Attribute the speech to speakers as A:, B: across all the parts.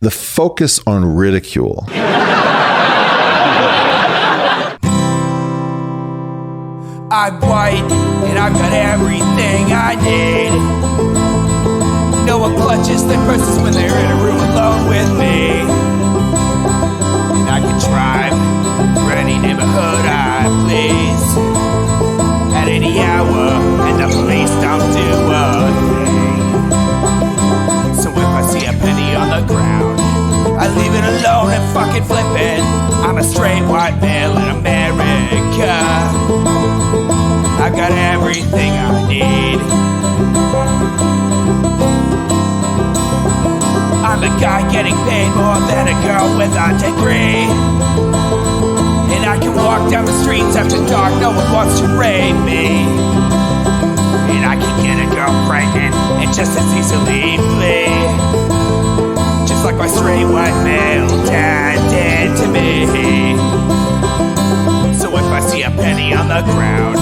A: The focus on ridicule.
B: I'm white, and I've got everything I need. No one clutches their purses when they're in a room alone with me. And I can drive for any neighborhood I please at any hour, and the police don't do a thing. So if I see a penny on the ground, I leave it alone and fucking flip it. I'm a straight white male in America. I've got everything I need. I'm a guy getting paid more than a girl with a degree. And I can walk down the streets after dark, no one wants to rape me. And I can get a girl pregnant and just as easily flee. Just like my straight white male dad did to me. So if I see a penny on the ground,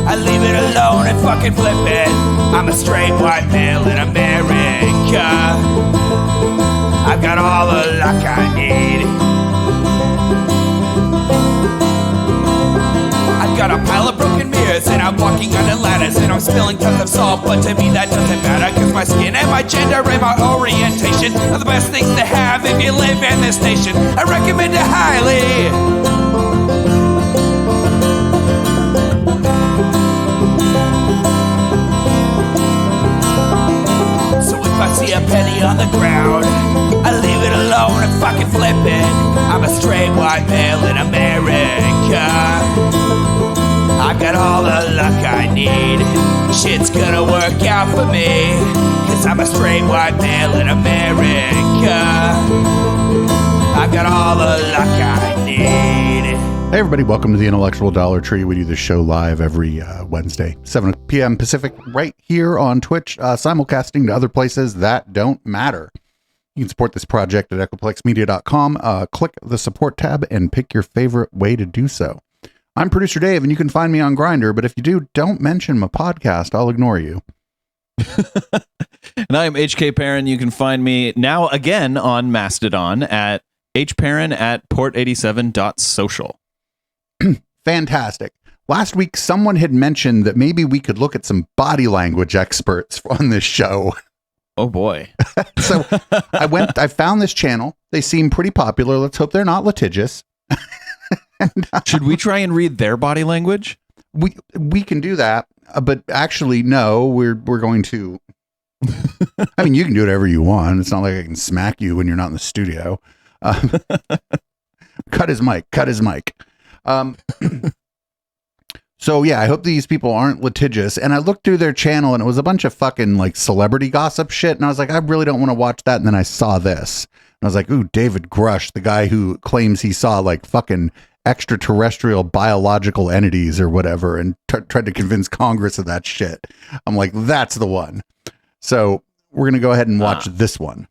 B: I leave it alone and fucking flip it. I'm a straight white male in America. I've got all the luck I need. I've got a pile of broken mirrors and I'm walking under ladders and I'm spilling tons of salt, but to me that doesn't matter, cause my skin and my gender and my orientation are the best things to have if you live in this nation. I recommend it highly. If I see a penny on the ground, I leave it alone and fucking flip it. I'm a straight white male in America. I've got all the luck I need. Shit's gonna work out for me, cause I'm a straight white male in America. I've got all the luck I need.
C: Hey everybody, welcome to the Intellectual Dollar Tree. We do this show live every Wednesday, 7 p.m. Pacific, right here on Twitch, simulcasting to other places that don't matter. You can support this project at echoplexmedia.com. Click the support tab and pick your favorite way to do so. I'm producer Dave, and you can find me on Grindr, but if you do, don't mention my podcast. I'll ignore you.
D: And I am HK Perrin. You can find me now again on Mastodon at hperrin@port87.social.
C: Fantastic. Last week, someone had mentioned that maybe we could look at some body language experts on this show.
D: Oh boy.
C: So I found this channel. They seem pretty popular. Let's hope they're not litigious.
D: Should we try and read their body language?
C: We can do that, but actually, no, we're going to. I mean, you can do whatever you want. It's not like I can smack you when you're not in the studio. Cut his mic. So yeah, I hope these people aren't litigious. And I looked through their channel and it was a bunch of fucking like celebrity gossip shit. And I was like, I really don't want to watch that. And then I saw this and I was like, ooh, David Grush, the guy who claims he saw like fucking extraterrestrial biological entities or whatever and tried to convince Congress of that shit. I'm like, that's the one. So we're going to go ahead and watch this one.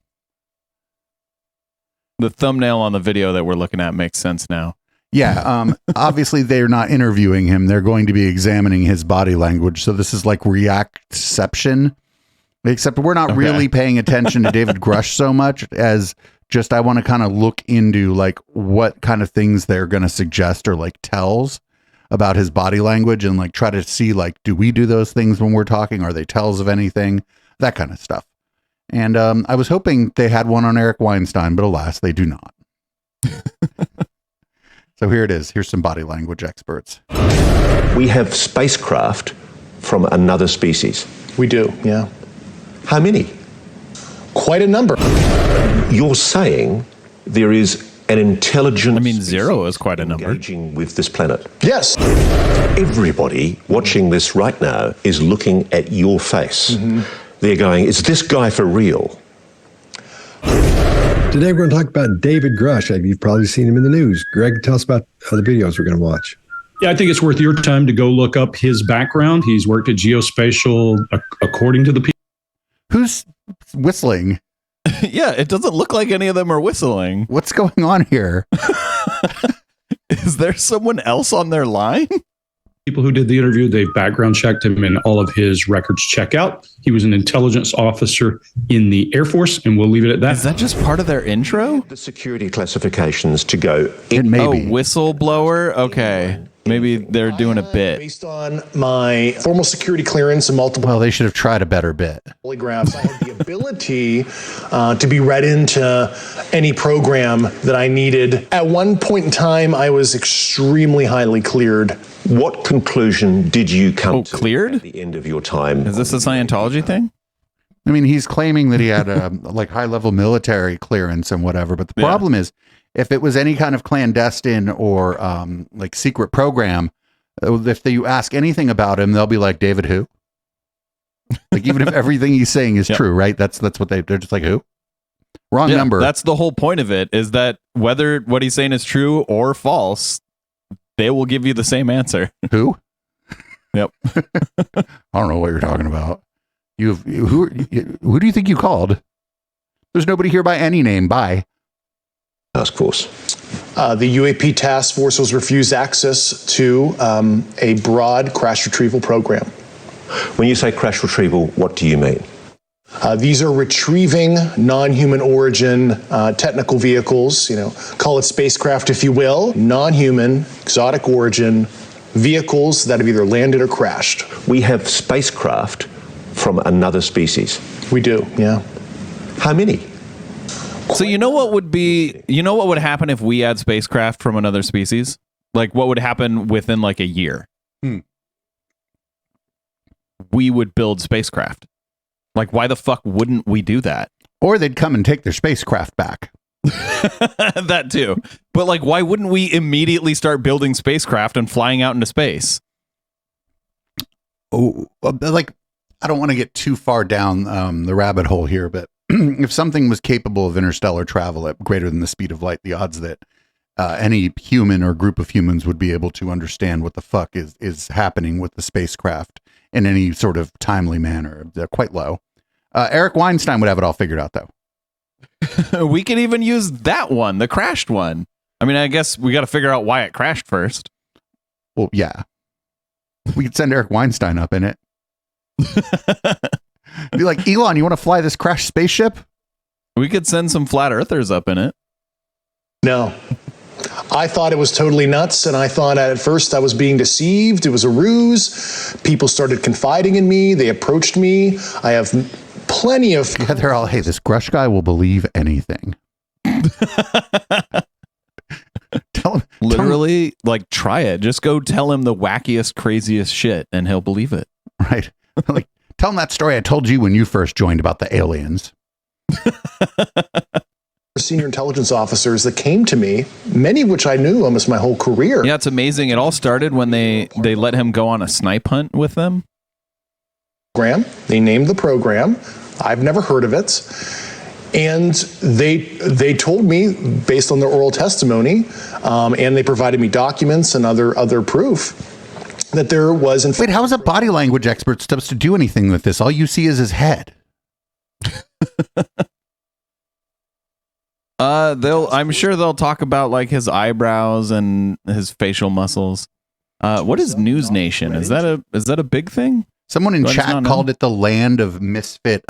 D: The thumbnail on the video that we're looking at makes sense now.
C: Yeah. Obviously they're not interviewing him. They're going to be examining his body language. So this is like reactception, except we're not really paying attention to David Grush so much as just, I want to kind of look into like what kind of things they're going to suggest or like tells about his body language and like try to see like, do we do those things when we're talking? Are they tells of anything? That kind of stuff. And I was hoping they had one on Eric Weinstein, but alas, they do not. So here it is. Here's some body language experts.
E: We have spacecraft from another species.
F: We do, yeah.
E: How many?
F: Quite a number.
E: You're saying there is an intelligent...
D: I mean, zero is quite a number.
E: ...engaging with this planet.
F: Yes.
E: Everybody watching this right now is looking at your face. Mm-hmm. They're going, is this guy for real?
G: Today we're going to talk about David Grush. You've probably seen him in the news. Greg, tell us about the videos we're going to watch.
H: Yeah, I think it's worth your time to go look up his background. He's worked at Geospatial, according to the people.
C: Who's whistling?
D: Yeah, it doesn't look like any of them are whistling.
C: What's going on here?
D: Is there someone else on their line?
H: people who did the interview, they background checked him and all of his records check out. He was an intelligence officer in the Air Force, and we'll leave it at that.
D: Is that just part of their intro?
E: The security classifications to go
C: It
E: in.
C: may
D: Oh,
C: be.
D: whistleblower? Okay. Maybe they're doing a bit.
F: Based on my formal security clearance and multiple
C: Well, they should have tried a better bit.
F: polygraphs, I had the ability to be read into any program that I needed. At one point in time, I was extremely highly cleared.
E: What conclusion did you come to
D: cleared?
E: at the end of your time?
D: Is this a Scientology thing?
C: I mean, he's claiming that he had a like high-level military clearance and whatever, but the problem is, if it was any kind of clandestine or like secret program, if you ask anything about him, they'll be like, David who? Like, even if everything he's saying is true, right? That's what they're just like, who? Wrong number.
D: That's the whole point of it, is that whether what he's saying is true or false, they will give you the same answer.
C: Who?
D: Yep.
C: I don't know what you're talking about. Who do you think you called? There's nobody here by any name. Bye.
E: Task force.
F: The UAP task force was refused access to a broad crash retrieval program.
E: When you say crash retrieval, what do you mean?
F: These are retrieving non-human origin technical vehicles, call it spacecraft if you will, non-human, exotic origin vehicles that have either landed or crashed.
E: We have spacecraft from another species.
F: We do, yeah.
E: How many?
D: So you know what would happen if we had spacecraft from another species? Like what would happen within like a year? We would build spacecraft. Like why the fuck wouldn't we do that?
C: Or they'd come and take their spacecraft back.
D: That too. But like why wouldn't we immediately start building spacecraft and flying out into space?
C: Oh, like I don't want to get too far down the rabbit hole here, but if something was capable of interstellar travel at greater than the speed of light, the odds that any human or group of humans would be able to understand what the fuck is happening with the spacecraft in any sort of timely manner, they're quite low. Eric Weinstein would have it all figured out, though.
D: We could even use that one, the crashed one. I mean, I guess we got to figure out why it crashed first.
C: Well, yeah. We could send Eric Weinstein up in it. Be like, Elon, you want to fly this crashed spaceship?
D: We could send some flat earthers up in it.
F: No. I thought it was totally nuts, and I thought at first I was being deceived. It was a ruse. People started confiding in me. They approached me. I have plenty of...
C: Yeah, they're all, hey, this Grush guy will believe anything.
D: Literally, like, try it. Just go tell him the wackiest, craziest shit, and he'll believe it.
C: Right. Like, tell him that story I told you when you first joined about the aliens.
F: Senior intelligence officers that came to me, many of which I knew almost my whole career.
D: Yeah, it's amazing. It all started when they let him go on a snipe hunt with them.
F: They named the program. I've never heard of it. And they told me, based on their oral testimony, and they provided me documents and other proof, that there was...
C: Wait, how is a body language expert supposed to do anything with this? All you see is his head.
D: I'm sure they'll talk about like his eyebrows and his facial muscles. What is News Nation? Is that a big thing?
C: Someone in chat called it the land of misfit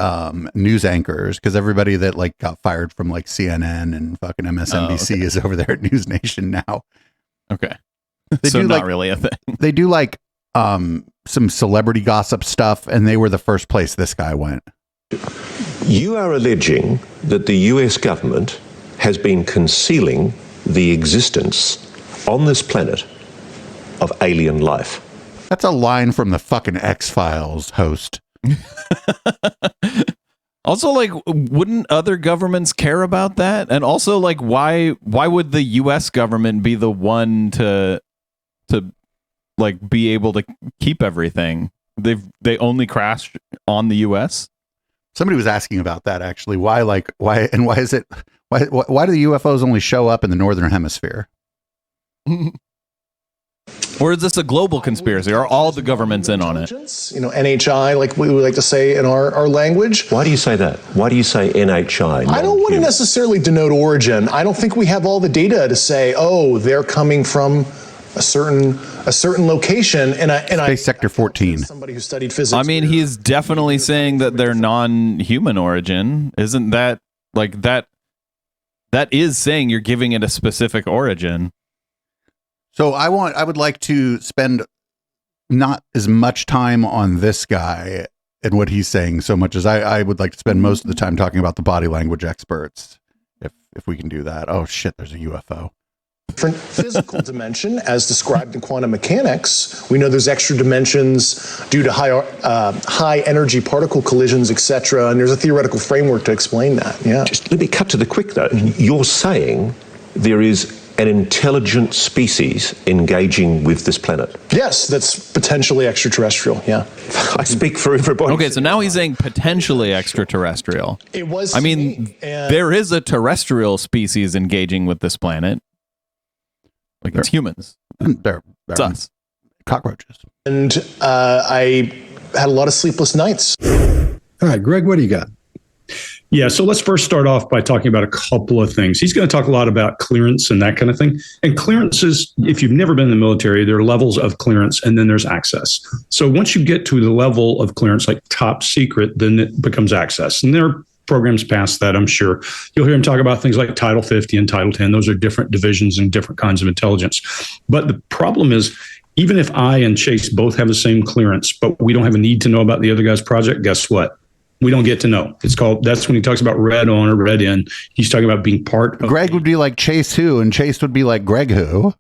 C: news anchors because everybody that like got fired from like CNN and fucking MSNBC is over there at News Nation now.
D: Okay.
C: They
D: so
C: do
D: not
C: like,
D: really a thing.
C: They do like some celebrity gossip stuff, and they were the first place this guy went.
E: You are alleging that the US government has been concealing the existence on this planet of alien life.
C: That's a line from the fucking X-Files host.
D: Also, like, wouldn't other governments care about that? And also, like, why would the U.S. government be the one to like be able to keep everything? They only crashed on the U.S.
C: Somebody was asking about that actually. Why do the UFOs only show up in the northern hemisphere?
D: Or is this a global conspiracy? Are all the governments in on it?
F: NHI, like we would like to say in our language.
E: Why do you say that? Why do you say NHI?
F: I don't want to necessarily denote origin. I don't think we have all the data to say, oh, they're coming from a certain location, and
C: Space Sector 14.
F: Somebody who studied physics.
D: I mean, he's definitely saying that they're non-human origin. Isn't that like that? That is saying you're giving it a specific origin.
C: So I would like to spend not as much time on this guy and what he's saying so much as I would like to spend most of the time talking about the body language experts, if we can do that. Oh shit, there's a UFO.
F: Different physical dimension as described in quantum mechanics. We know there's extra dimensions due to high energy particle collisions, etc. And there's a theoretical framework to explain that. Yeah.
E: Just let me cut to the quick though. You're saying there is an intelligent species engaging with this planet.
F: Yes, that's potentially extraterrestrial. Yeah.
E: I speak for everybody.
D: Okay, so now he's saying potentially extraterrestrial.
F: It was.
D: I mean, there is a terrestrial species engaging with this planet. Like it's humans. It's us.
C: Cockroaches.
F: And I had a lot of sleepless nights.
G: All right, Greg, what do you got?
H: Yeah, so let's first start off by talking about a couple of things. He's going to talk a lot about clearance and that kind of thing. And clearances, if you've never been in the military, there are levels of clearance and then there's access. So once you get to the level of clearance, like top secret, then it becomes access. And there are programs past that, I'm sure. You'll hear him talk about things like Title 50 and Title 10. Those are different divisions and different kinds of intelligence. But the problem is, even if I and Chase both have the same clearance, but we don't have a need to know about the other guy's project, guess what? We don't get to know. That's when he talks about red on or red in. He's talking about being part of
C: Greg would be like Chase who, and Chase would be like Greg who.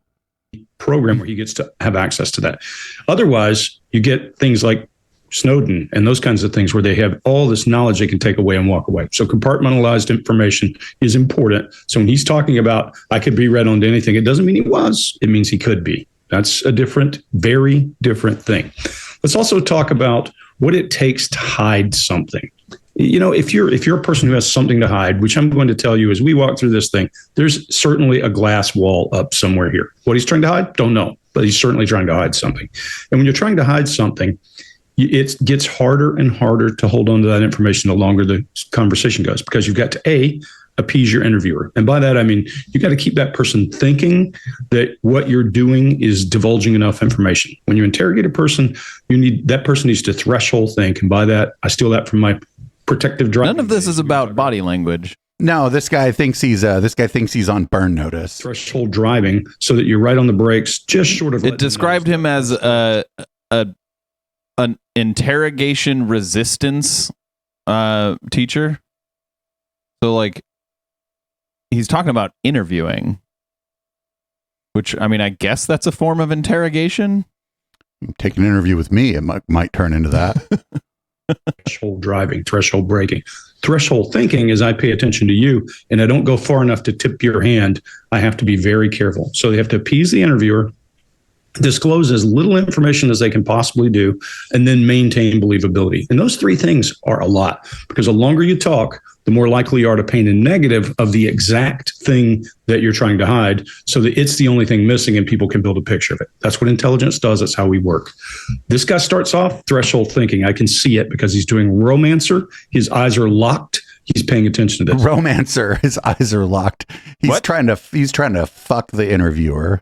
H: Program where he gets to have access to that. Otherwise, you get things like Snowden and those kinds of things where they have all this knowledge they can take away and walk away. So compartmentalized information is important. So when he's talking about, I could be read on to anything, it doesn't mean he was. It means he could be. That's a very different thing. Let's also talk about what it takes to hide something. You know, if you're a person who has something to hide, which I'm going to tell you as we walk through this thing, there's certainly a glass wall up somewhere here. What he's trying to hide, don't know, but he's certainly trying to hide something. And when you're trying to hide something, it gets harder and harder to hold on to that information the longer the conversation goes, because you've got to appease your interviewer. And by that, I mean, you got to keep that person thinking that what you're doing is divulging enough information. When you interrogate a person, that person needs to threshold think. And by that, I steal that from my protective driving.
D: None of this is about body language.
C: No, this guy thinks he's on burn notice.
H: Threshold driving so that you're right on the brakes, just short of.
D: It described him as an interrogation resistance teacher. So like he's talking about interviewing, which I mean, I guess that's a form of interrogation.
C: Take an interview with me, it might turn into that.
H: Threshold driving, threshold braking. Threshold thinking is I pay attention to you and I don't go far enough to tip your hand. I have to be very careful. So they have to appease the interviewer, disclose as little information as they can possibly do, and then maintain believability. And those three things are a lot, because the longer you talk, the more likely you are to paint a negative of the exact thing that you're trying to hide, so that it's the only thing missing and people can build a picture of it. That's what intelligence does. That's how we work. This guy starts off threshold thinking. I can see it because he's doing romancer. His eyes are locked. He's paying attention to this.
C: Romancer. His eyes are locked. He's trying to fuck the interviewer.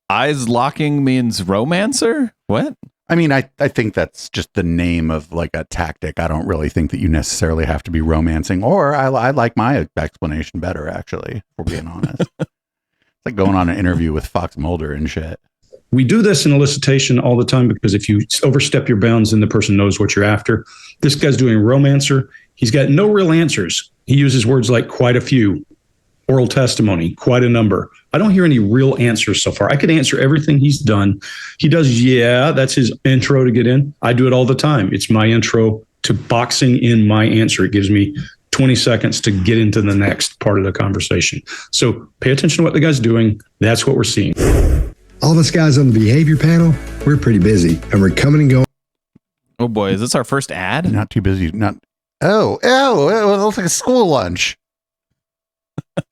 D: Eyes locking means romancer? What?
C: I mean, I think that's just the name of like a tactic. I don't really think that you necessarily have to be romancing, or I like my explanation better, actually, if we're being honest. It's like going on an interview with Fox Mulder and shit.
H: We do this in elicitation all the time because if you overstep your bounds, then the person knows what you're after. This guy's doing romancer. He's got no real answers. He uses words like quite a few, oral testimony, quite a number. I don't hear any real answers so far. I could answer everything he's done. He does, yeah, that's his intro to get in. I do it all the time. It's my intro to boxing in my answer. It gives me 20 seconds to get into the next part of the conversation. So pay attention to what the guy's doing. That's what we're seeing.
G: All of us guys on the behavior panel, we're pretty busy, and we're coming and going.
D: Oh boy, is this our first ad?
C: Not too busy. Oh, it looks like a school lunch.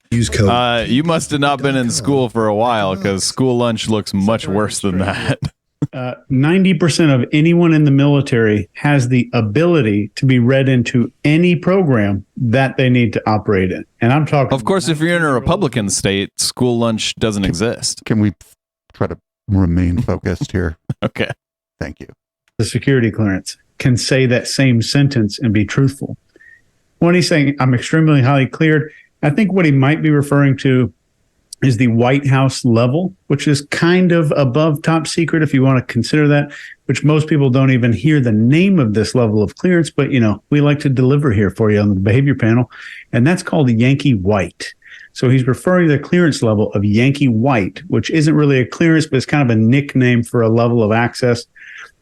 G: Use code.
D: You must have not been in school for a while, because school lunch looks much worse than that.
I: 90% of anyone in the military has the ability to be read into any program that they need to operate in. And I'm talking.
D: Of course, if you're in a Republican state, school lunch doesn't exist.
C: Can we try to remain focused here?
D: Okay.
C: Thank you.
I: The security clearance can say that same sentence and be truthful. When he's saying, I'm extremely highly cleared, I think what he might be referring to is the White House level, which is kind of above top secret, if you want to consider that, which most people don't even hear the name of this level of clearance. But, you know, we like to deliver here for you on the behavior panel, and that's called Yankee White. So he's referring to the clearance level of Yankee White, which isn't really a clearance, but it's kind of a nickname for a level of access.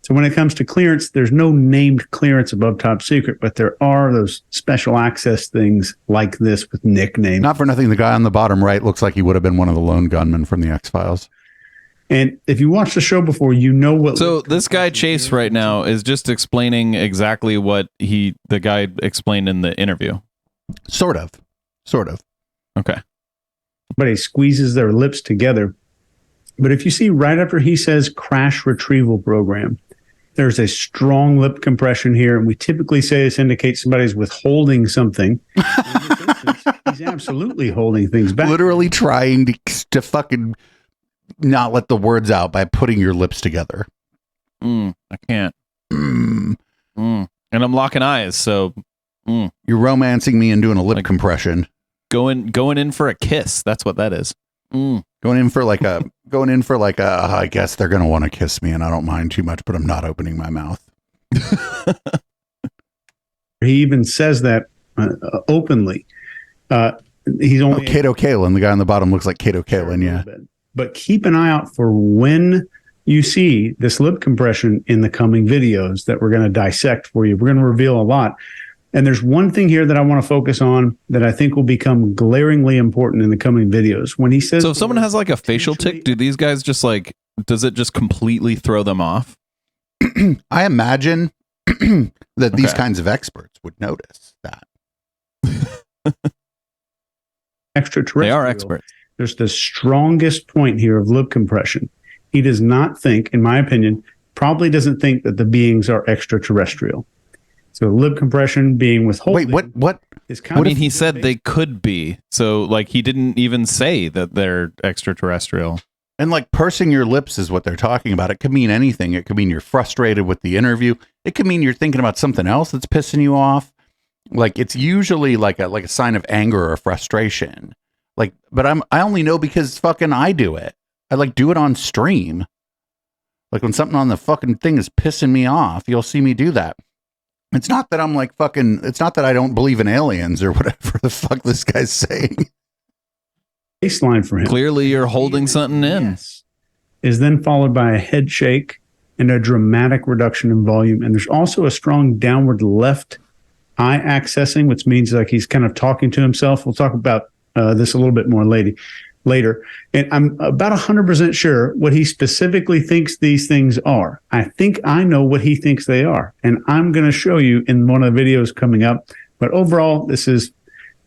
I: So when it comes to clearance, there's no named clearance above top secret, but there are those special access things like this with nicknames.
C: Not for nothing, the guy on the bottom right looks like he would have been one of the lone gunmen from the X-Files.
I: And if you watched the show before, you know what.
D: So this guy Chase right now is just explaining exactly what the guy explained in the interview.
C: Sort of.
D: Okay.
I: But he squeezes their lips together. But if you see right after he says crash retrieval program, there's a strong lip compression here. And we typically say this indicates somebody's withholding something. In this instance, he's absolutely holding things back.
C: Literally trying to fucking not let the words out by putting your lips together.
D: I can't. And I'm locking eyes, so
C: you're romancing me and doing a lip compression.
D: Going in for a kiss. That's what that is.
C: Going in for like a I guess they're gonna want to kiss me and I don't mind too much, but I'm not opening my mouth.
I: He even says that openly. He's only
C: Kato Kalin. The guy on the bottom looks like Kato Kalin, yeah.
I: But keep an eye out for when you see this lip compression in the coming videos that we're going to dissect for you. We're going to reveal a lot. And there's one thing here that I want to focus on that I think will become glaringly important in the coming videos. When he says,
D: so if someone has like a facial tic, do these guys just like, does it just completely throw them off?
C: I imagine that these kinds of experts would notice that.
I: Extraterrestrial.
D: They are experts.
I: There's the strongest point here of lip compression. He does not think, in my opinion, probably doesn't think that the beings are extraterrestrial. So lip compression being withholding.
C: Wait, what?
D: I mean, he said they could be. So like he didn't even say that they're extraterrestrial.
C: And like pursing your lips is what they're talking about. It could mean anything. It could mean you're frustrated with the interview. It could mean you're thinking about something else that's pissing you off. Like it's usually like a sign of anger or frustration. Like, but I only know because fucking I do it. I like do it on stream. Like when something on the fucking thing is pissing me off, you'll see me do that. It's not that I'm like fucking, it's not that I don't believe in aliens or whatever the fuck this guy's saying.
I: Baseline for him.
D: Clearly you're holding something in.
I: Yes. Is then followed by a head shake and a dramatic reduction in volume. And there's also a strong downward left eye accessing, which means like he's kind of talking to himself. We'll talk about this a little bit more later. And I'm about 100% sure what he specifically thinks these things are. I think I know what he thinks they are. And I'm going to show you in one of the videos coming up. But overall, this is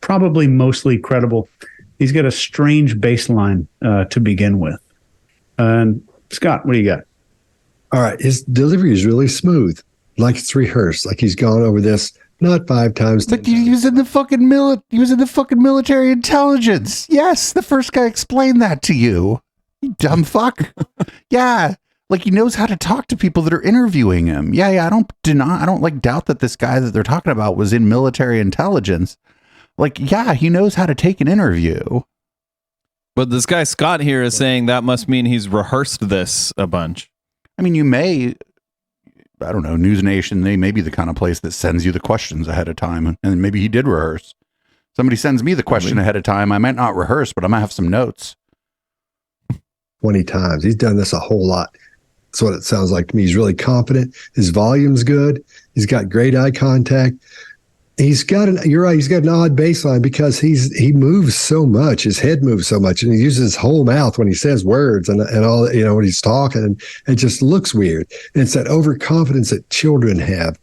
I: probably mostly credible. He's got a strange baseline to begin with. And Scott, what do you got?
G: All right. His delivery is really smooth, like it's rehearsed, like he's gone over this not 5 times.
C: But he was in the fucking military intelligence. Yes, the first guy explained that to you. You dumb fuck. Yeah, like he knows how to talk to people that are interviewing him. Yeah. I don't like doubt that this guy that they're talking about was in military intelligence. Like, yeah, he knows how to take an interview.
D: But this guy Scott here is saying that must mean he's rehearsed this a bunch.
C: I mean, you may, I don't know, News Nation, they may be the kind of place that sends you the questions ahead of time. And maybe he did rehearse. Somebody sends me the question ahead of time. I might not rehearse, but I might have some notes.
G: 20 times. He's done this a whole lot. That's what it sounds like to me. He's really confident. His volume's good. He's got great eye contact. You're right. He's got an odd baseline because he moves so much. His head moves so much, and he uses his whole mouth when he says words and all. When he's talking, and it just looks weird. And it's that overconfidence that children have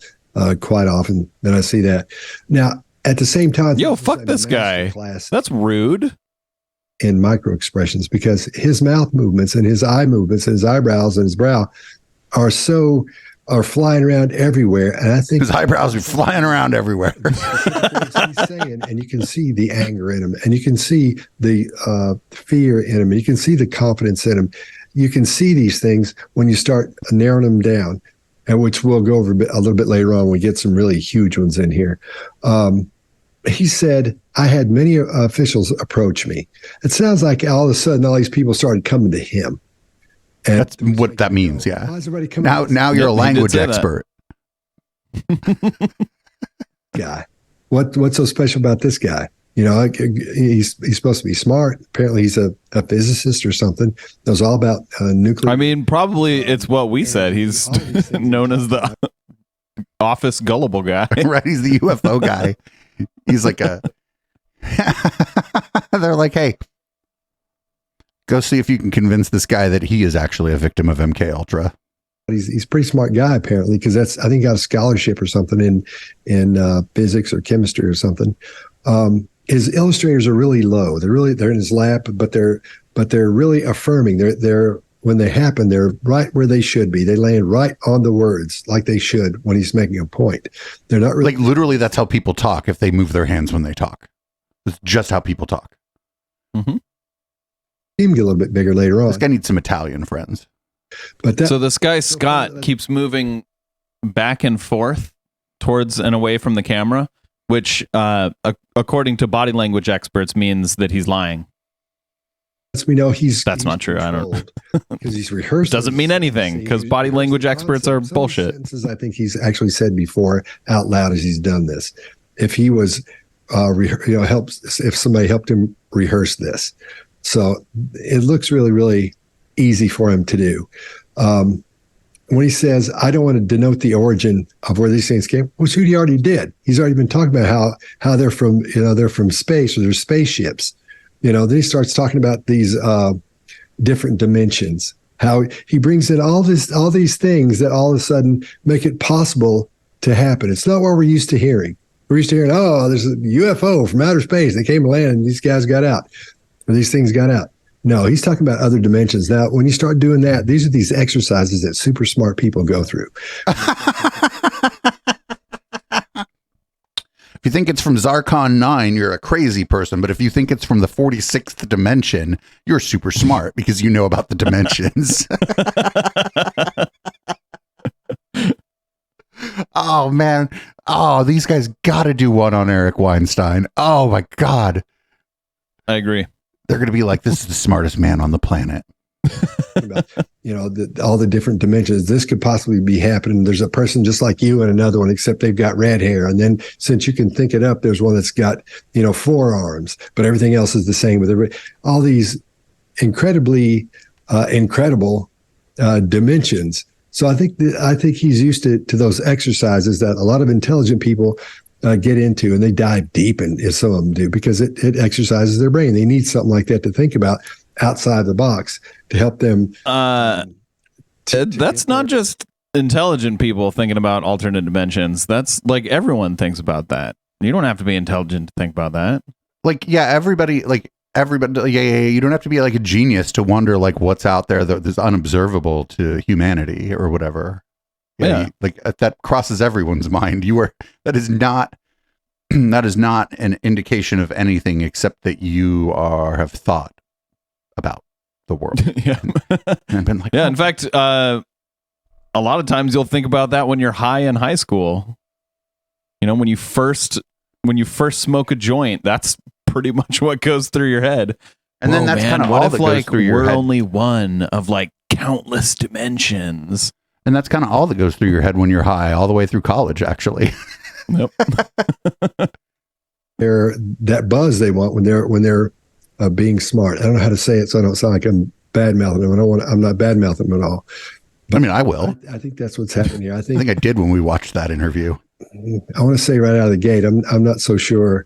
G: quite often. That I see that. Now, at the same time,
D: yo, fuck this guy. That's rude.
G: In micro expressions, because his mouth movements and his eye movements and his eyebrows and his brow are flying around everywhere, and I think
C: his eyebrows are flying around everywhere.
G: he's saying, and you can see the anger in him, and you can see the fear in him, and you can see the confidence in him. You can see these things when you start narrowing them down, and which we'll go over a little bit later on when we get some really huge ones in here. He said, I had many officials approach me. It sounds like all of a sudden all these people started coming to him. And
C: that's what that means. Yeah.
G: Why is everybody coming
C: now you're a language expert.
G: Guy. What's so special about this guy? You know, he's supposed to be smart. Apparently he's a physicist or something. Knows all about nuclear.
D: I mean, probably it's what we said. He's known as the office gullible guy.
C: Right. He's the UFO guy. He's like they're like, hey, go see if you can convince this guy that he is actually a victim of MK Ultra.
G: He's a pretty smart guy apparently, because I think he got a scholarship or something in physics or chemistry or something. His illustrators are really low. They're in his lap, but they're really affirming. They're when they happen, they're right where they should be. They land right on the words like they should when he's making a point. They're not really
C: like literally. That's how people talk. If they move their hands when they talk, it's just how people talk.
D: Mm-hmm.
G: He can get a little bit bigger later on.
C: This guy needs some Italian friends.
G: But
D: so this guy Scott keeps moving back and forth towards and away from the camera, which according to body language experts means that he's lying.
G: We know
D: that's not true. I don't
G: because he's rehearsed.
D: Doesn't mean anything because body language experts are bullshit.
G: I think he's actually said before out loud as he's done this. If he was, if somebody helped him rehearse this, so it looks really, really easy for him to do. When he says, "I don't want to denote the origin of where these things came," which he already did. He's already been talking about how they're from space or they're spaceships. Then he starts talking about these different dimensions, how he brings in all these things that all of a sudden make it possible to happen. It's not what we're used to hearing. We're used to hearing, oh, there's a UFO from outer space. They came to land and these guys got out, or these things got out. No, he's talking about other dimensions. Now, when you start doing that, these are these exercises that super smart people go through.
C: If you think it's from Zarkon 9, you're a crazy person. But if you think it's from the 46th dimension, you're super smart because you know about the dimensions. Oh, man. Oh, these guys got to do one on Eric Weinstein. Oh, my God.
D: I agree.
C: They're going to be like, this is the smartest man on the planet.
G: About, all the different dimensions. This could possibly be happening. There's a person just like you and another one, except they've got red hair. And then since you can think it up, there's one that's got, 4 arms, but everything else is the same with all these incredibly incredible dimensions. So I think he's used to those exercises that a lot of intelligent people get into, and they dive deep, and some of them do because it exercises their brain. They need something like that to think about outside the box to help them.
D: That's not just intelligent people thinking about alternate dimensions. That's like everyone thinks about that. You don't have to be intelligent to think about that.
C: Everybody. You don't have to be like a genius to wonder like what's out there that's unobservable to humanity or whatever. Yeah. That crosses everyone's mind. That is not an indication of anything except that you have thought about the world.
D: Yeah.
C: And been like,
D: yeah. In fact, a lot of times you'll think about that when you're high in high school. When you first smoke a joint, that's pretty much what goes through your head.
C: And then that's kind of all that goes through your head.
D: We're only one of countless dimensions.
C: And that's kind of all that goes through your head when you're high, all the way through college, actually.
D: Yep.
G: They're that buzz they want when they're being smart. I don't know how to say it, so I don't sound like I'm bad mouthing them. I'm not bad mouthing them at all.
C: But I will.
G: I think that's what's happening here. I
C: think I did when we watched that interview.
G: I want to say right out of the gate, I'm not so sure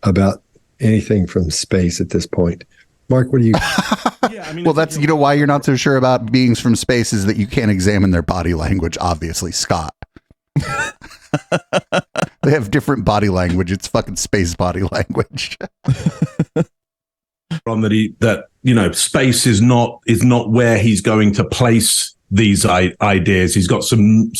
G: about anything from space at this point. Mark, what do you?
C: Well, that's why you're not so sure about beings from space is that you can't examine their body language. Obviously, Scott. They have different body language. It's fucking space body language.
J: From that space is not where he's going to place these ideas. He's got some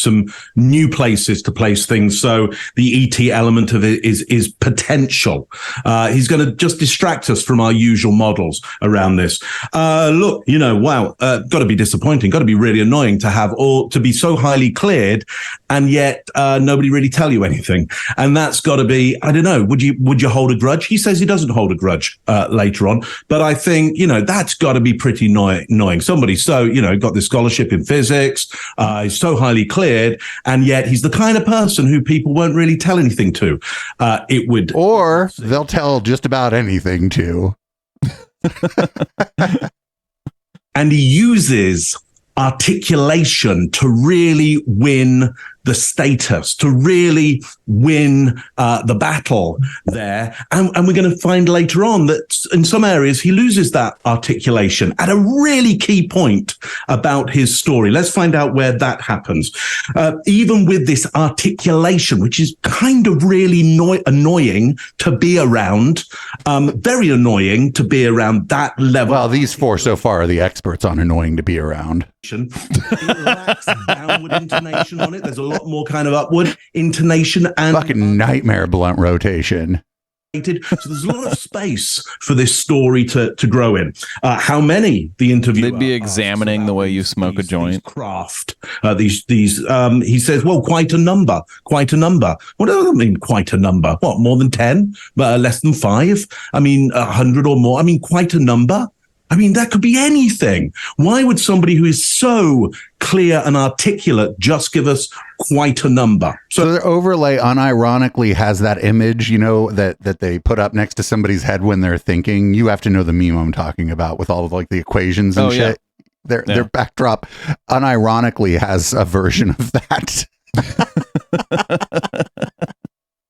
J: new places to place things. So the ET element of it is potential. He's going to just distract us from our usual models around this. Look, wow, got to be disappointing. Got to be really annoying to be so highly cleared, and yet nobody really tell you anything. And that's got to be, I don't know. Would you hold a grudge? He says he doesn't hold a grudge later on, but I think that's got to be pretty annoying. Somebody got this scholarship in physics, he's so highly cleared, and yet he's the kind of person who people won't really tell anything to.
C: Or they'll tell just about anything to.
J: And he uses articulation to really win the status, to really win the battle there. And we're going to find later on that in some areas he loses that articulation at a really key point about his story. Let's find out where that happens. Even with this articulation, which is kind of really annoying to be around, very annoying to be around that level.
C: Well, these four so far are the experts on annoying to be around.
J: It lacks downward intonation on it. There's a lot more kind of upward intonation and
C: fucking nightmare blunt rotation.
J: So there's a lot of space for this story to grow in. How many the interviewer?
D: They'd be examining the way you smoke a joint.
J: Craft. He says, well, quite a number. What does that mean? Quite a number. What? More than 10? Less than 5? I mean, 100 or more. I mean, quite a number. I mean, that could be anything. Why would somebody who is so clear and articulate just give us quite a number?
C: So their overlay unironically has that image, that they put up next to somebody's head when they're thinking. You have to know the meme I'm talking about with all of like the equations and shit. Yeah. Their backdrop unironically has a version of that.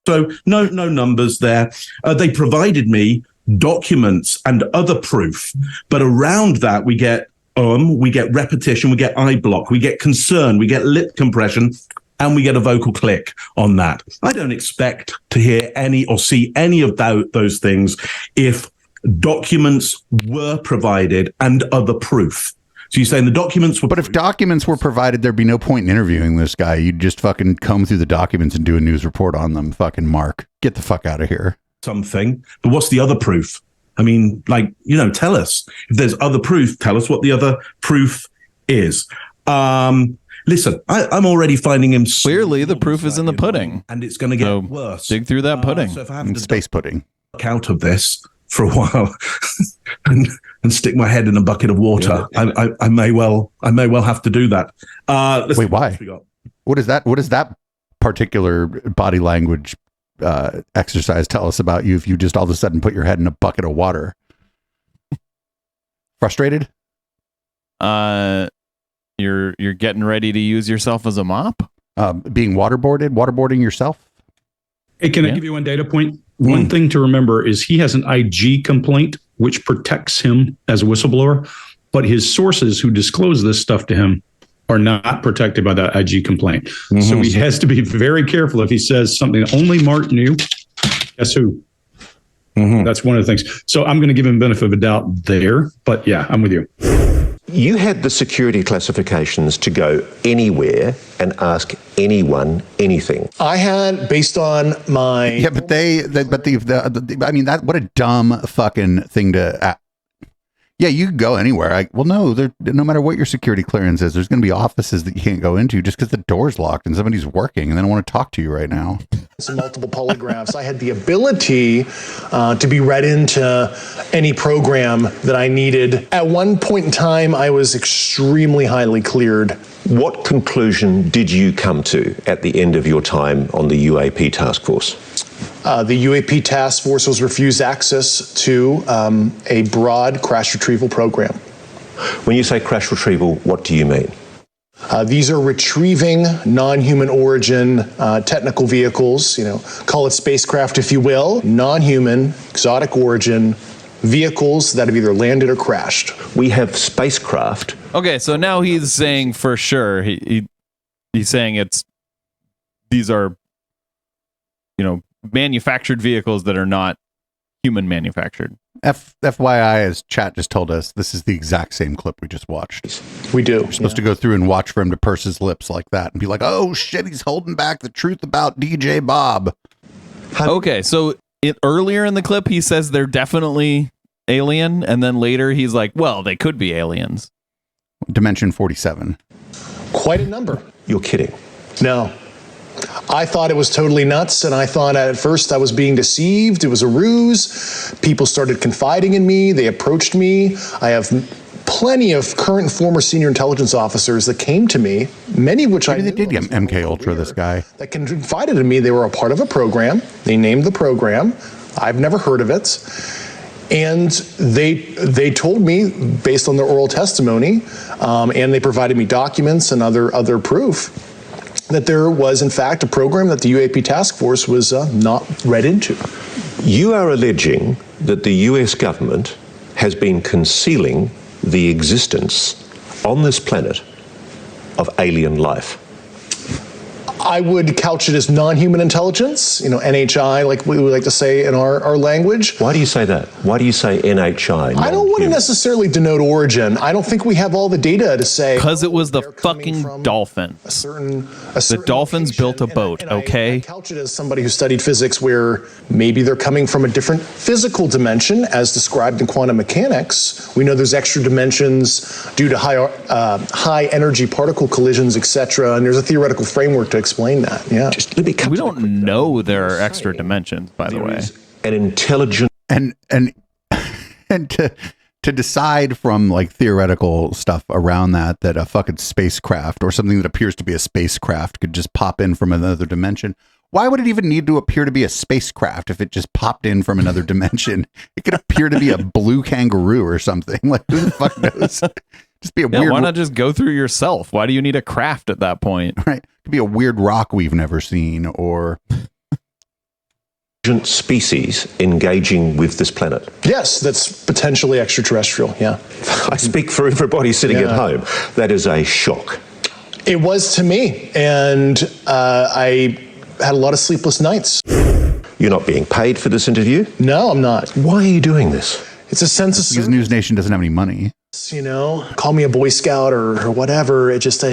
J: So no numbers there. They provided me documents and other proof, but around that we get repetition, we get eye block, we get concern, we get lip compression, and we get a vocal click on that. I don't expect to hear any or see any of those things if documents were provided and other proof. So you're saying the documents were...
C: But if documents were provided, there'd be no point in interviewing this guy. You'd just fucking comb through the documents and do a news report on them. Fucking Mark, get the fuck out of here.
J: Something, but what's the other proof? I mean, tell us. If there's other proof, tell us what the other proof is. Listen, I'm already finding him...
D: Clearly, the proof is in the pudding.
J: And it's going to get worse.
D: Dig through that pudding.
J: So if I have to
C: space pudding.
J: Out of this for a while and stick my head in a bucket of water, I may well have to do that.
C: Wait, why? What is that particular body language exercise tell us about you if you just all of a sudden put your head in a bucket of water? Frustrated?
D: You're getting ready to use yourself as a mop?
C: Being waterboarding yourself?
H: Hey, can I give you one data point? One thing to remember is he has an IG complaint, which protects him as a whistleblower, but his sources who disclose this stuff to him are not protected by that IG complaint. Mm-hmm. So he has to be very careful if he says something only Mark knew. Guess who? Mm-hmm. That's one of the things. So I'm going to give him benefit of a doubt there. But yeah, I'm with you.
E: You had the security classifications to go anywhere and ask anyone anything.
F: I had, based on my...
C: Yeah, but I mean, what a dumb fucking thing to... Yeah, you can go anywhere. No matter what your security clearance is, there's going to be offices that you can't go into just because the door's locked and somebody's working and they don't want to talk to you right now.
F: Some multiple polygraphs. I had the ability to be read into any program that I needed. At one point in time, I was extremely highly cleared.
E: What conclusion did you come to at the end of your time on the UAP task force?
F: The UAP task force was refused access to a broad crash retrieval program.
E: When you say crash retrieval, what do you mean?
F: These are retrieving non-human origin technical vehicles, call it spacecraft if you will, non-human, exotic origin vehicles that have either landed or crashed.
E: We have spacecraft.
D: Okay, so now he's saying for sure, he's saying these are, manufactured vehicles that are not human manufactured.
C: FYI, as chat just told us, this is the exact same clip we just watched.
F: We do.
C: You're supposed to go through and watch for him to purse his lips like that and be like, oh shit, he's holding back the truth about DJ Bob.
D: Okay, so earlier in the clip, he says they're definitely alien, and then later he's like, well, they could be aliens.
C: Dimension 47.
F: Quite a number.
E: You're kidding.
F: No. I thought it was totally nuts, and I thought at first I was being deceived. It was a ruse. People started confiding in me. They approached me. I have plenty of current and former senior intelligence officers that came to me, many of which I knew.
C: They did MK Ultra, this guy.
F: That confided in me. They were a part of a program. They named the program. I've never heard of it. And they told me, based on their oral testimony, and they provided me documents and other proof, that there was, in fact, a program that the UAP task force was not read into.
E: You are alleging that the US government has been concealing the existence on this planet of alien life.
F: I would couch it as non-human intelligence, NHI, like we would like to say in our language.
E: Why do you say that? Why do you say NHI?
F: I don't want to necessarily denote origin. I don't think we have all the data to say.
D: Because it was the fucking dolphins. The dolphins built a boat, okay?
F: I couch it as somebody who studied physics where maybe they're coming from a different physical dimension as described in quantum mechanics. We know there's extra dimensions due to high energy particle collisions, etc. And there's a theoretical framework to explain that. Yeah.
D: We don't know there are extra dimensions, by the way.
E: An intelligent
C: and to decide from like theoretical stuff around that a fucking spacecraft or something that appears to be a spacecraft could just pop in from another dimension. Why would it even need to appear to be a spacecraft if it just popped in from another dimension? It could appear to be a blue kangaroo or something. Like, who the fuck knows? Just be a weird.
D: Why not just go through yourself? Why do you need a craft at that point?
C: Right. It could be a weird rock we've never seen, or
E: species engaging with this planet.
F: Yes, that's potentially extraterrestrial. Yeah.
E: I speak for everybody sitting at home. That is a shock.
F: It was to me, and I had a lot of sleepless nights.
E: You're not being paid for this interview?
F: No, I'm not.
E: Why are you doing this?
F: It's a sense of
C: because News Nation doesn't have any money.
F: Call me a Boy Scout or whatever. It just,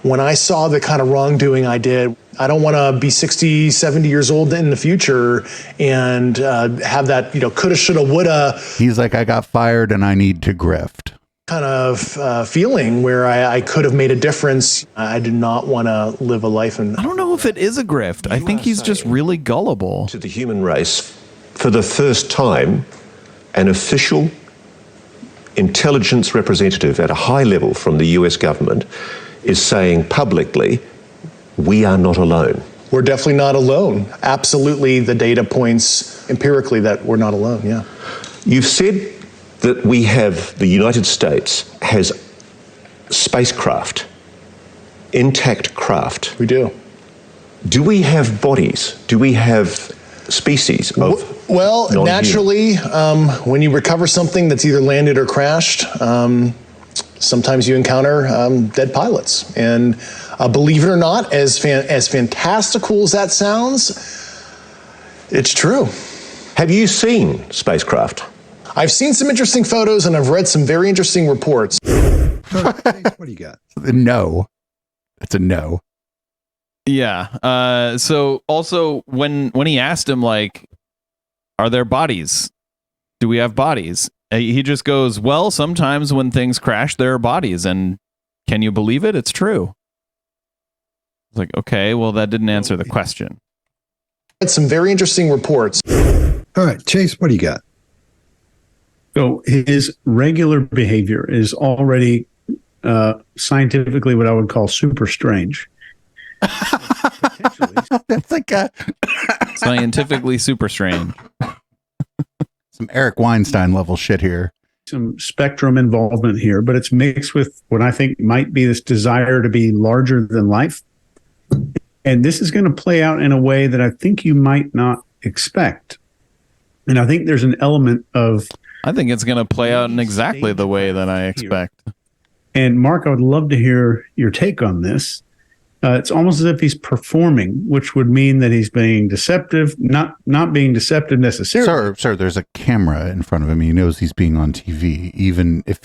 F: when I saw the kind of wrongdoing I did, I don't want to be 60, 70 years old in the future and have that, coulda, shoulda, woulda.
C: He's like, I got fired and I need to grift.
F: Kind of feeling where I could have made a difference. I did not want to live a life. And
D: I don't know if it is a grift. I think he's just really gullible.
E: To the human race, for the first time, an official intelligence representative at a high level from the US government is saying publicly, we are not alone.
F: We're definitely not alone. Absolutely, the data points empirically that we're not alone, yeah.
E: You've said that the United States has spacecraft, intact craft.
F: We do.
E: Do we have bodies? Do we have species of
F: Well, naturally, when you recover something that's either landed or crashed, sometimes you encounter dead pilots. And believe it or not, as fantastical as that sounds, it's true.
E: Have you seen spacecraft?
F: I've seen some interesting photos and I've read some very interesting reports.
G: What do you got?
C: No. It's a no.
D: Yeah. So also when he asked him, like, are there bodies? Do we have bodies? He just goes, well, sometimes when things crash, there are bodies. And can you believe it? It's true. It's like, okay, well, that didn't answer the question.
F: Some very interesting reports.
G: All right, Chase, what do you got?
I: So his regular behavior is already scientifically what I would call super strange.
C: That's like a
D: scientifically super strange.
C: Some Eric Weinstein level shit here.
I: Some spectrum involvement here, but it's mixed with what I think might be this desire to be larger than life. And this is going to play out in a way that I think you might not expect. And I think there's an element of...
D: I think it's going to play out in exactly the way that I expect.
I: And Mark, I would love to hear your take on this. It's almost as if he's performing, which would mean that he's being deceptive, not being deceptive necessarily.
C: Sir, there's a camera in front of him. He knows he's being on TV. Even if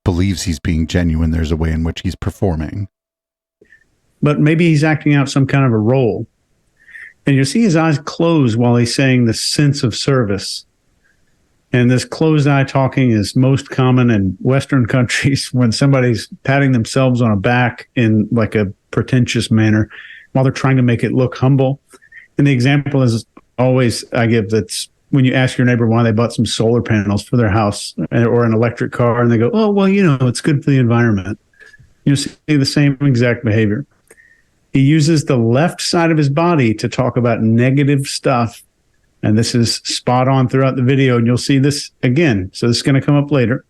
C: believes he's being genuine, there's a way in which he's performing.
I: But maybe he's acting out some kind of a role. And you'll see his eyes close while he's saying the sense of service. And this closed eye talking is most common in Western countries when somebody's patting themselves on a back in like a pretentious manner while they're trying to make it look humble. And the example is always I give, that's when you ask your neighbor why they bought some solar panels for their house or an electric car, and they go, oh, well, it's good for the environment. You see the same exact behavior. He uses the left side of his body to talk about negative stuff. And this is spot on throughout the video. And you'll see this again. So this is going to come up later.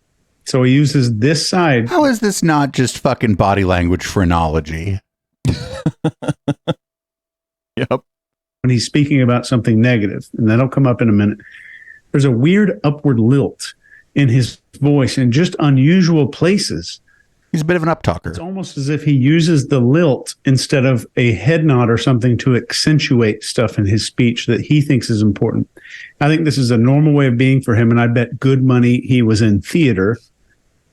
I: So he uses this side.
C: How is this not just fucking body language phrenology?
D: Yep.
I: When he's speaking about something negative, and that'll come up in a minute. There's a weird upward lilt in his voice in just unusual places.
C: He's a bit of an uptalker.
I: It's almost as if he uses the lilt instead of a head nod or something to accentuate stuff in his speech that he thinks is important. I think this is a normal way of being for him, and I bet good money he was in theater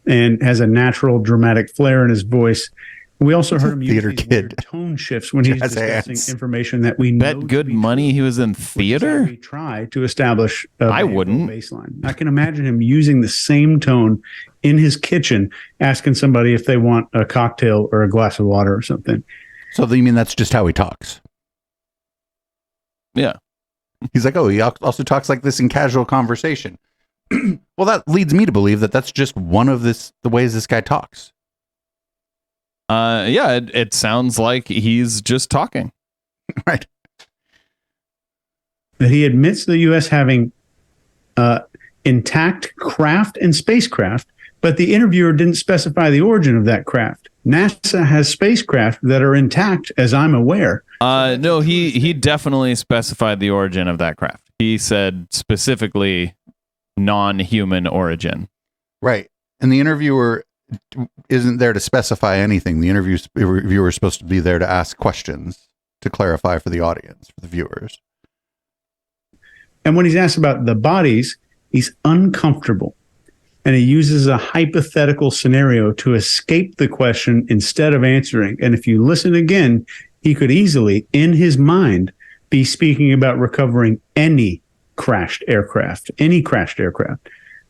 I: and has a natural dramatic flair in his voice. We also heard him use these weird tone shifts when he's discussing information that we know.
D: Bet good money he was in theater?
I: We try to establish a
D: I wouldn't.
I: baseline. I can imagine him using the same tone in his kitchen, asking somebody if they want a cocktail or a glass of water or something.
C: So you mean that's just how he talks?
D: Yeah.
C: He's like, oh, he also talks like this in casual conversation. Well, that leads me to believe that that's just one of the ways this guy talks.
D: Yeah, it sounds like he's just talking.
C: Right.
I: That he admits the U.S. having intact craft and spacecraft, but the interviewer didn't specify the origin of that craft. NASA has spacecraft that are intact, as I'm aware.
D: No, he definitely specified the origin of that craft. He said specifically non-human origin.
C: Right. And the interviewer isn't there to specify anything. The interviewer is supposed to be there to ask questions to clarify for the audience, for the viewers.
I: And when he's asked about the bodies, he's uncomfortable. And he uses a hypothetical scenario to escape the question instead of answering. And if you listen again, he could easily, in his mind, be speaking about recovering any crashed aircraft.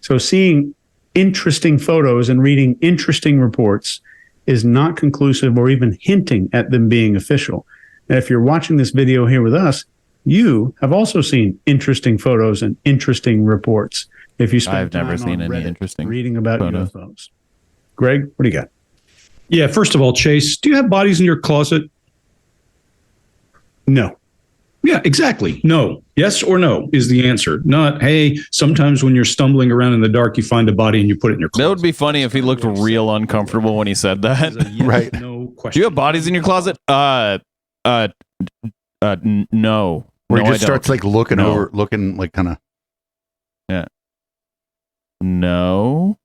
I: So seeing interesting photos and reading interesting reports is not conclusive or even hinting at them being official. And if you're watching this video here with us, you have also seen interesting photos and interesting reports. If you spend
D: I've never seen any
I: Reddit
D: interesting
I: reading about
D: photos.
I: UFOs. Greg, what do you got?
H: Yeah, first of all, Chase, do you have bodies in your closet?
I: No.
H: Yeah, exactly. No. Yes or no is the answer. Not, hey, sometimes when you're stumbling around in the dark, you find a body and you put it in your closet.
D: That would be funny if he looked real uncomfortable when he said that.
H: Yes,
C: Right.
H: No question.
D: Do you have bodies in your closet? No.
C: Where
D: No,
C: he
D: I
C: just starts
D: don't.
C: like looking
D: No.
C: over, looking like kind of.
D: No.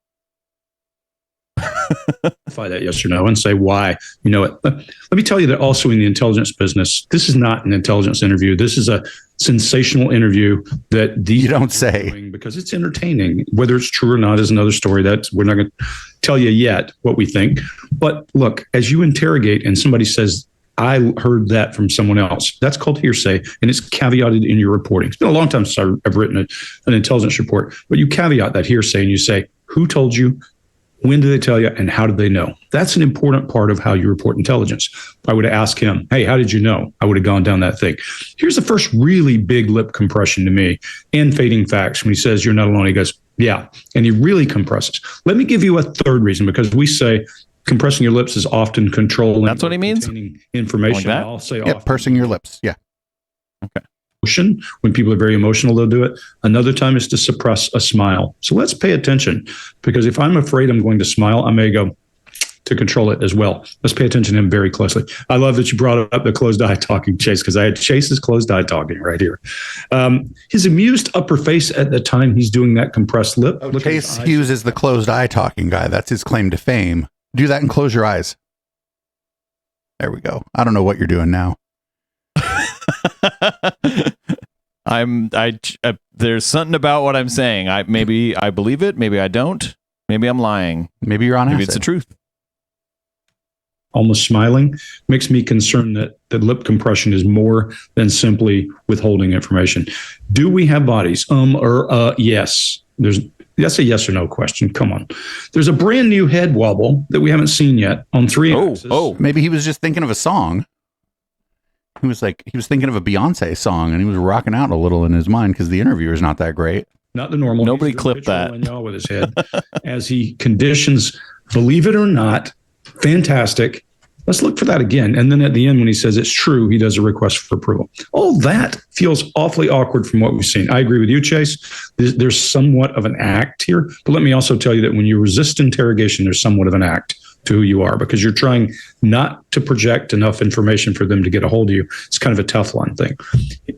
H: Clarify that yes or no and say why. You know it. Let me tell you that also in the intelligence business, this is not an intelligence interview. This is a sensational interview that these
C: You don't
H: people are
C: say.
H: doing because it's entertaining. Whether it's true or not is another story. We're not going to tell you yet what we think. But look, as you interrogate and somebody says, I heard that from someone else. That's called hearsay, and it's caveated in your reporting. It's been a long time since I've written an intelligence report, but you caveat that hearsay and you say, who told you, when did they tell you, and how did they know? That's an important part of how you report intelligence. I would have asked him, hey, how did you know? I would have gone down that thing. Here's the first really big lip compression to me and fading facts. When he says you're not alone, he goes, yeah, and he really compresses. Let me give you a third reason, because we say compressing your lips is often controlling.
D: That's what he means?
H: Information.
D: Like that?
H: I'll say
C: Yeah, pursing your lips. Yeah.
D: Okay.
H: Emotion. When people are very emotional, they'll do it. Another time is to suppress a smile. So let's pay attention, because if I'm afraid I'm going to smile, I may go to control it as well. Let's pay attention to him very closely. I love that you brought up the closed eye talking, Chase, because I had Chase's closed eye talking right here. His amused upper face at the time he's doing that compressed lip. Look at his
C: Chase
H: eyes.
C: Hughes is the closed eye talking guy. That's his claim to fame. Do that and close your eyes. There we go. I don't know what you're doing now.
D: There's something about what I'm saying. Maybe I believe it, maybe I don't. Maybe I'm lying.
C: Maybe you're on
D: Maybe
C: acid.
D: it's the truth.
H: Almost smiling makes me concerned that lip compression is more than simply withholding information. Do we have bodies? Yes. That's a yes or no question. Come on. There's a brand new head wobble that we haven't seen yet on 3 axis.
C: Maybe he was just thinking of a song. He was thinking of a Beyonce song, and he was rocking out a little in his mind because the interviewer is not that great.
H: Not the normal.
D: Nobody clipped that.
H: With his head as he conditions, believe it or not, fantastic. Let's look for that again. And then at the end, when he says it's true, he does a request for approval. All that feels awfully awkward from what we've seen. I agree with you, Chase. There's somewhat of an act here. But let me also tell you that when you resist interrogation, there's somewhat of an act to who you are, because you're trying not to project enough information for them to get a hold of you. It's kind of a Teflon thing.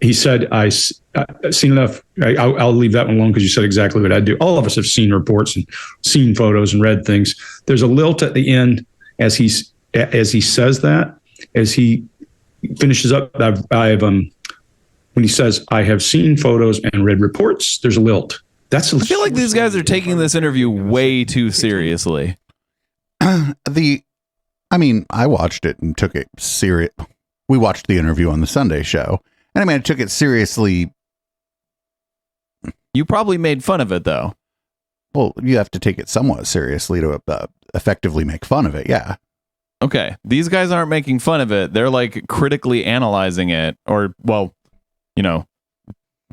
H: He said, I've seen enough. I'll leave that one alone because you said exactly what I do. All of us have seen reports and seen photos and read things. There's a lilt at the end as he says that, as he finishes up. When he says, I have seen photos and read reports, there's a lilt. I
D: feel like these guys are taking this interview way too seriously.
C: I watched it and took it serious. We watched the interview on the Sunday show, and I took it seriously.
D: You probably made fun of it, though.
C: Well, you have to take it somewhat seriously to effectively make fun of it. Yeah.
D: Okay. These guys aren't making fun of it. They're like critically analyzing it, or, well,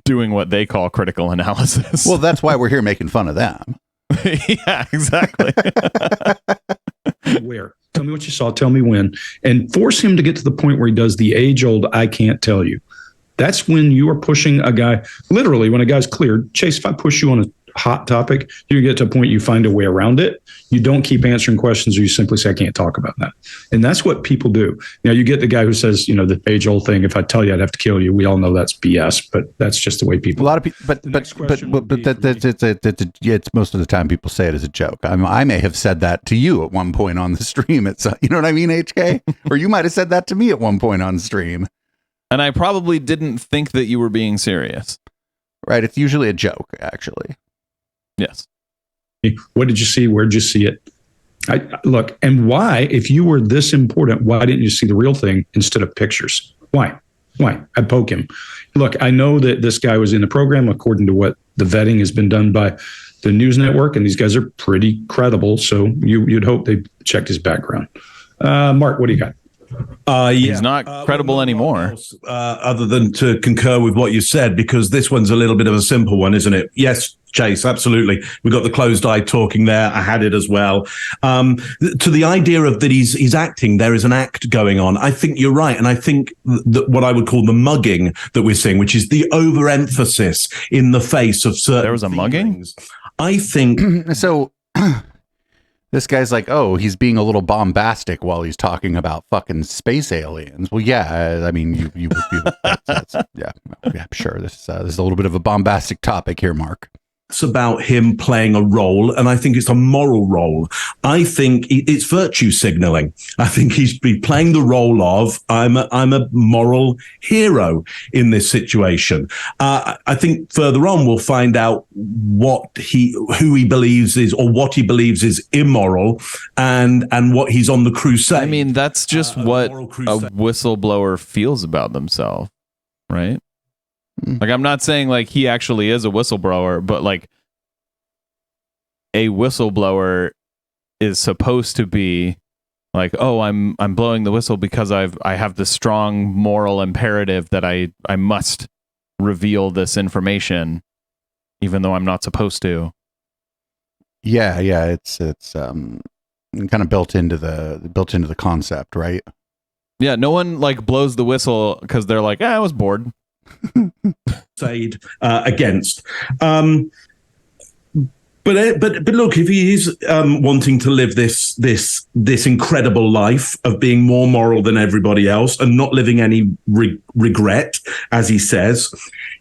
D: doing what they call critical analysis.
C: Well, that's why we're here making fun of them.
D: Yeah, exactly.
H: Where? Tell me what you saw. Tell me when. And force him to get to the point where he does the age-old, I can't tell you. That's when you are pushing a guy. Literally, when a guy's cleared, Chase, if I push you on a hot topic, you get to a point you find a way around it. You don't keep answering questions, or you simply say, I can't talk about that. And that's what people do. Now, you get the guy who says, the age-old thing, if I tell you, I'd have to kill you. We all know that's BS, but that's just the way people.
C: A lot of people, but it's most of the time people say it as a joke. I may have said that to you at one point on the stream. It's you know what I mean, HK? Or you might have said that to me at one point on stream.
D: And I probably didn't think that you were being serious.
C: Right. It's usually a joke, actually.
D: Yes.
H: What did you see? Where'd you see it? Look, and why, if you were this important, why didn't you see the real thing instead of pictures? Why? I'd poke him. Look, I know that this guy was in the program according to what the vetting has been done by the news network, and these guys are pretty credible. So you'd hope they checked his background. Mark, what do you got?
D: He's not credible anymore.
J: Other than to concur with what you said, because this one's a little bit of a simple one, isn't it? Yes, Chase, absolutely. We got the closed eye talking there. I had it as well. To the idea of that he's acting, there is an act going on. I think you're right. And I think that what I would call the mugging that we're seeing, which is the overemphasis in the face of certain
D: There was a mugging?
J: I think
C: so. This guy's like, oh, he's being a little bombastic while he's talking about fucking space aliens. Well, yeah, yeah, sure. This is a little bit of a bombastic topic here, Mark.
J: It's about him playing a role, and I think it's a moral role. I think it's virtue signaling. I think he's playing the role of I'm a moral hero in this situation. I think further on we'll find out who he believes is, or what he believes is immoral, and what he's on the crusade.
D: I mean, that's just what a whistleblower feels about themselves, right? Like, I'm not saying like he actually is a whistleblower, but like a whistleblower is supposed to be like, oh, I'm blowing the whistle because I have the strong moral imperative that I must reveal this information, even though I'm not supposed to.
C: Yeah, it's kind of built into the concept, right?
D: Yeah, no one like blows the whistle because they're like, I was bored.
J: Against. But look, if he is wanting to live this incredible life of being more moral than everybody else and not living any regret, as he says,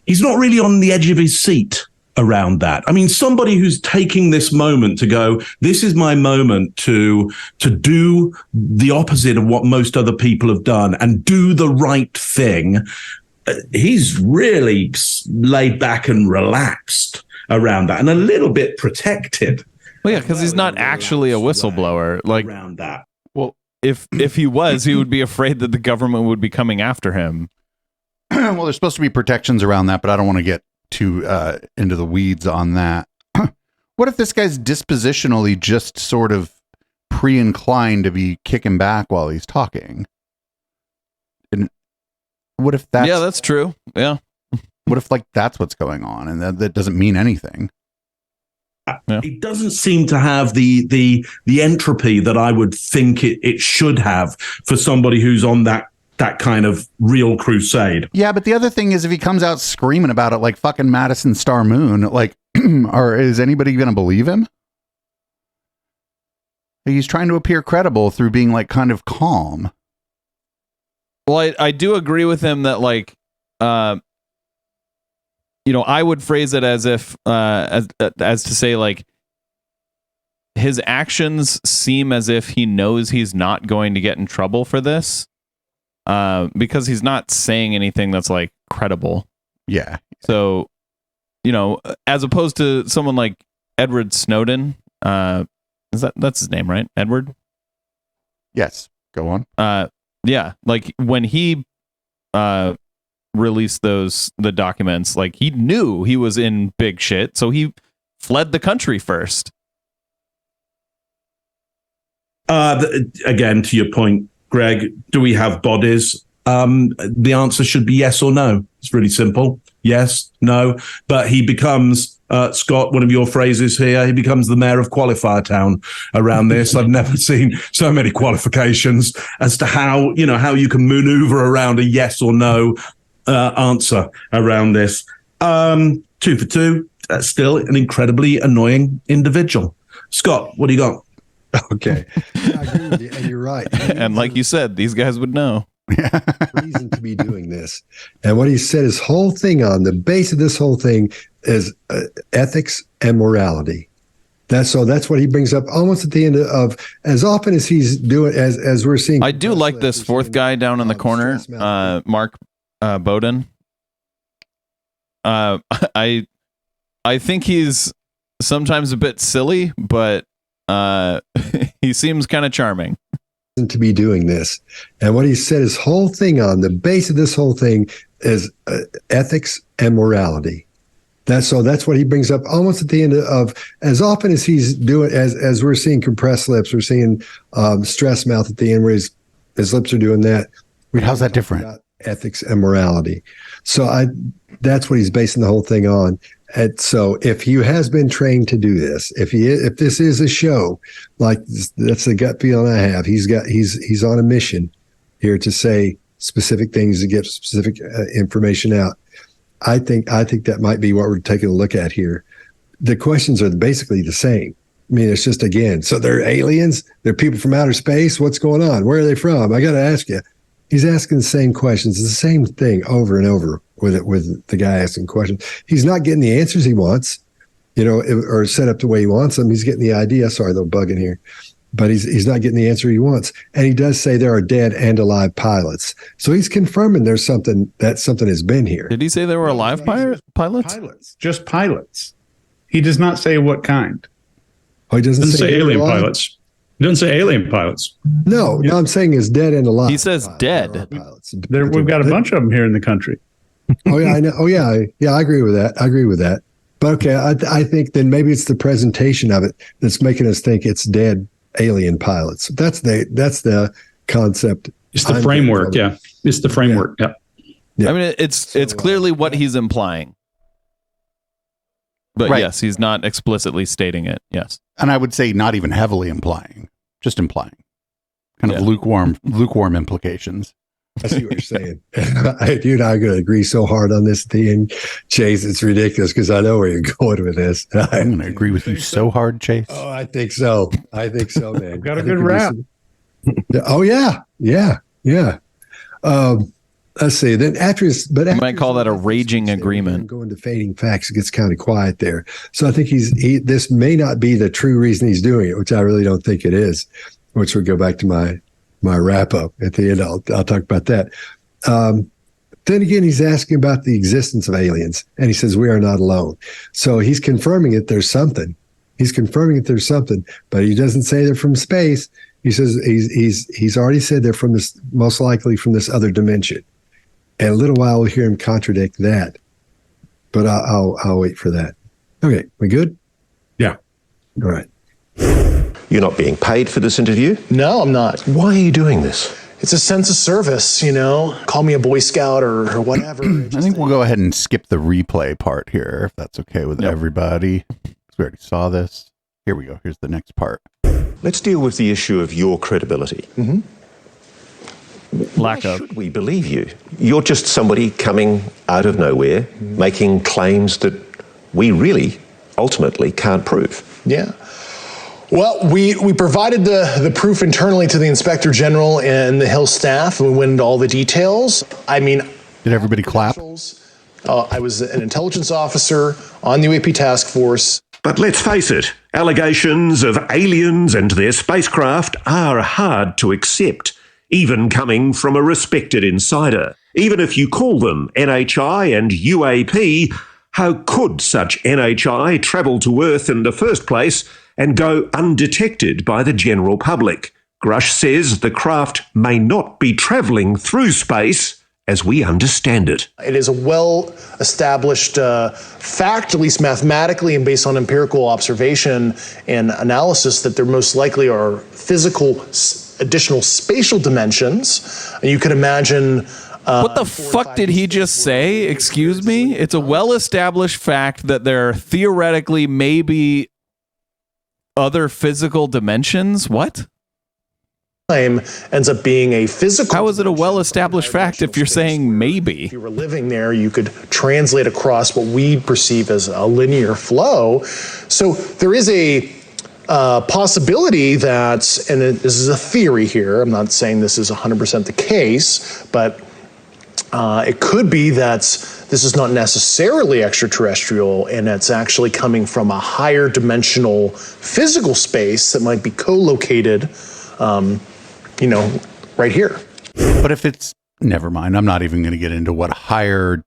J: he's not really on the edge of his seat. around that. I mean, somebody who's taking this moment to go, this is my moment to do the opposite of what most other people have done and do the right thing. He's really laid back and relaxed around that and a little bit protected.
D: Well, yeah, because he's not actually a whistleblower. Like
J: around that.
D: Well, if he was, he would be afraid that the government would be coming after him.
C: Well, there's supposed to be protections around that, but I don't want to get too into the weeds on that. What if this guy's dispositionally just sort of pre-inclined to be kicking back while he's talking? And what if that's...
D: Yeah, that's true. Yeah.
C: What if, like, that's what's going on and that doesn't mean anything?
D: Yeah.
J: It doesn't seem to have the entropy that I would think it should have for somebody who's on that kind of real crusade.
C: Yeah, but the other thing is if he comes out screaming about it like fucking Madison Star Moon, like, or is anybody going to believe him? He's trying to appear credible through being like kind of calm.
D: Well, I do agree with him that like, I would phrase it as if, as to say like, his actions seem as if he knows he's not going to get in trouble for this. Because he's not saying anything that's like credible.
C: Yeah.
D: So, as opposed to someone like Edward Snowden, that's his name, right? Edward?
C: Yes. Go on.
D: Yeah. Like when he released the documents, like he knew he was in big shit, so he fled the country first.
J: Again, to your point, Greg, do we have bodies? The answer should be yes or no. It's really simple. Yes, no. But he becomes, Scott, one of your phrases here, he becomes the mayor of Qualifier Town around this. I've never seen so many qualifications as to how you can maneuver around a yes or no answer around this. 2 for 2. That's still an incredibly annoying individual. Scott, what do you got?
G: Okay. Yeah, I agree with you, and you're right.
D: And like you said, these guys would know.
G: Reason to be doing this. And what he said his whole thing on, the base of this whole thing is ethics and morality. That's what he brings up almost at the end of as often as he's doing, as we're seeing.
D: I do like this fourth guy down in the corner, Mark Bowden. I think he's sometimes a bit silly, but he seems kind of charming
G: to be doing this. And what he said his whole thing on, the base of this whole thing is ethics and morality. That's what he brings up almost at the end of as often as he's doing, as we're seeing compressed lips, we're seeing stress mouth at the end where his lips are doing that.
C: How's that different?
G: About ethics and morality. So that's what he's basing the whole thing on. And so if he has been trained to do this, if this is a show, like that's the gut feeling I have. He's on a mission here to say specific things to get specific information out. I think that might be what we're taking a look at here. The questions are basically the same. I mean, it's just, again, so they're aliens, they're people from outer space. What's going on? Where are they from? I got to ask you. He's asking the same questions. It's the same thing over and over with the guy asking questions. He's not getting the answers he wants, or set up the way he wants them. He's getting the idea. Sorry, they'll bug in here. But he's not getting the answer he wants. And he does say there are dead and alive pilots. So he's confirming there's something has been here.
D: Did he say there were alive pilots?
I: Pilots. Just pilots. He does not say what kind.
G: Oh, he doesn't say
H: alien pilots. He doesn't say alien pilots.
G: No, I'm saying is dead and alive.
D: He says dead.
I: We've got a bunch of them here in the country.
G: Oh yeah, I know. Oh yeah, I agree with that. But okay, I think then maybe it's the presentation of it that's making us think it's dead alien pilots. That's the concept.
H: It's the framework. Yeah, it's the framework. Yeah.
D: I mean, it's clearly what he's implying. But right. Yes, he's not explicitly stating it. Yes.
C: And I would say not even heavily implying, just implying. Kind of lukewarm implications.
G: I see what you're saying. You and I are going to agree so hard on this thing, Chase. It's ridiculous because I know where you're going with this.
C: I'm going to agree with you so hard, Chase.
G: Oh, I think so, man.
I: Got a good rap.
G: Oh, yeah. let's see. Then after his, but
D: You might call that a raging agreement.
G: Going to fading facts, it gets kind of quiet there. So I think this may not be the true reason he's doing it, which I really don't think it is. Which would go back to my wrap up at the end. I'll talk about that. Then again, he's asking about the existence of aliens, and he says we are not alone. So he's confirming that there's something. He's confirming that there's something, but he doesn't say they're from space. He says he's already said they're from this, most likely from this other dimension. And a little while we'll hear him contradict that, but I'll wait for that. Okay, we good?
H: Yeah.
G: All right.
E: You're not being paid for this interview?
F: No, I'm not.
E: Why are you doing this?
F: It's a sense of service, you know. Call me a Boy Scout or whatever.
C: I think we'll go ahead and skip the replay part here, if that's okay with everybody. We already saw this. Here we go. Here's the next part.
E: Let's deal with the issue of your credibility.
F: Mm-hmm.
D: Lack of.
E: Should we believe you? You're just somebody coming out of nowhere, making claims that we really ultimately can't prove.
F: Yeah. Well, we provided the proof internally to the Inspector General and the Hill staff, and we went into all the details. I mean,
C: did everybody clap?
F: I was an intelligence officer on the UAP task force.
E: But let's face it, allegations of aliens and their spacecraft are hard to accept, even coming from a respected insider. Even if you call them NHI and UAP, how could such NHI travel to Earth in the first place and go undetected by the general public? Grush says the craft may not be travelling through space as we understand it.
F: It is a well-established fact, at least mathematically and based on empirical observation and analysis, that there most likely are physical additional spatial dimensions. And you could imagine...
D: what the fuck did he just say? Excuse me? It's a well-established fact that there theoretically may be other physical dimensions? What?
F: Ends up being a physical.
D: How is it a well-established fact if you're saying maybe?
F: If you were living there, you could translate across what we perceive as a linear flow. So there is a possibility that, and this is a theory here, I'm not saying this is 100% the case, but it could be that this is not necessarily extraterrestrial, and it's actually coming from a higher dimensional physical space that might be co-located, right here.
C: But if it's, never mind, I'm not even going to get into what higher